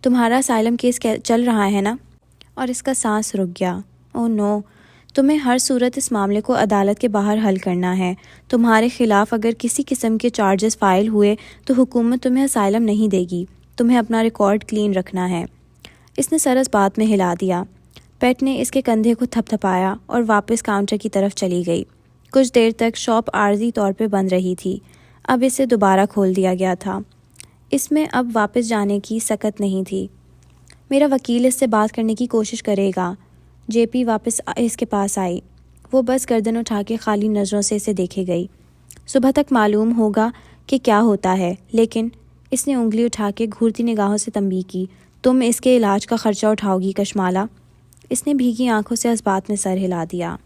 تمہارا اسائلم کیس چل رہا ہے نا؟ اور اس کا سانس رک گیا۔ اوہ نو، تمہیں ہر صورت اس معاملے کو عدالت کے باہر حل کرنا ہے۔ تمہارے خلاف اگر کسی قسم کے چارجز فائل ہوئے تو حکومت تمہیں اسائلم نہیں دے گی۔ تمہیں اپنا ریکارڈ کلین رکھنا ہے۔ اس نے سر اس بات میں ہلا دیا۔ پیٹ نے اس کے کندھے کو تھپ تھپایا اور واپس کاؤنٹر کی طرف چلی گئی۔ کچھ دیر تک شاپ عارضی طور پہ بند رہی تھی، اب اسے دوبارہ کھول دیا گیا تھا۔ اس میں اب واپس جانے کی سکت نہیں تھی۔ میرا وکیل اس سے بات کرنے کی کوشش کرے گا۔ جے پی واپس اس کے پاس آئی۔ وہ بس گردن اٹھا کے خالی نظروں سے اسے دیکھے گئی۔ صبح تک معلوم ہوگا کہ کیا ہوتا ہے، لیکن اس نے انگلی اٹھا کے گھورتی نگاہوں سے تنبیہ کی، تم اس کے علاج کا خرچہ اٹھاؤ گی کشمالہ؟ اس نے بھیگی آنکھوں سے اس بات میں سر ہلا دیا۔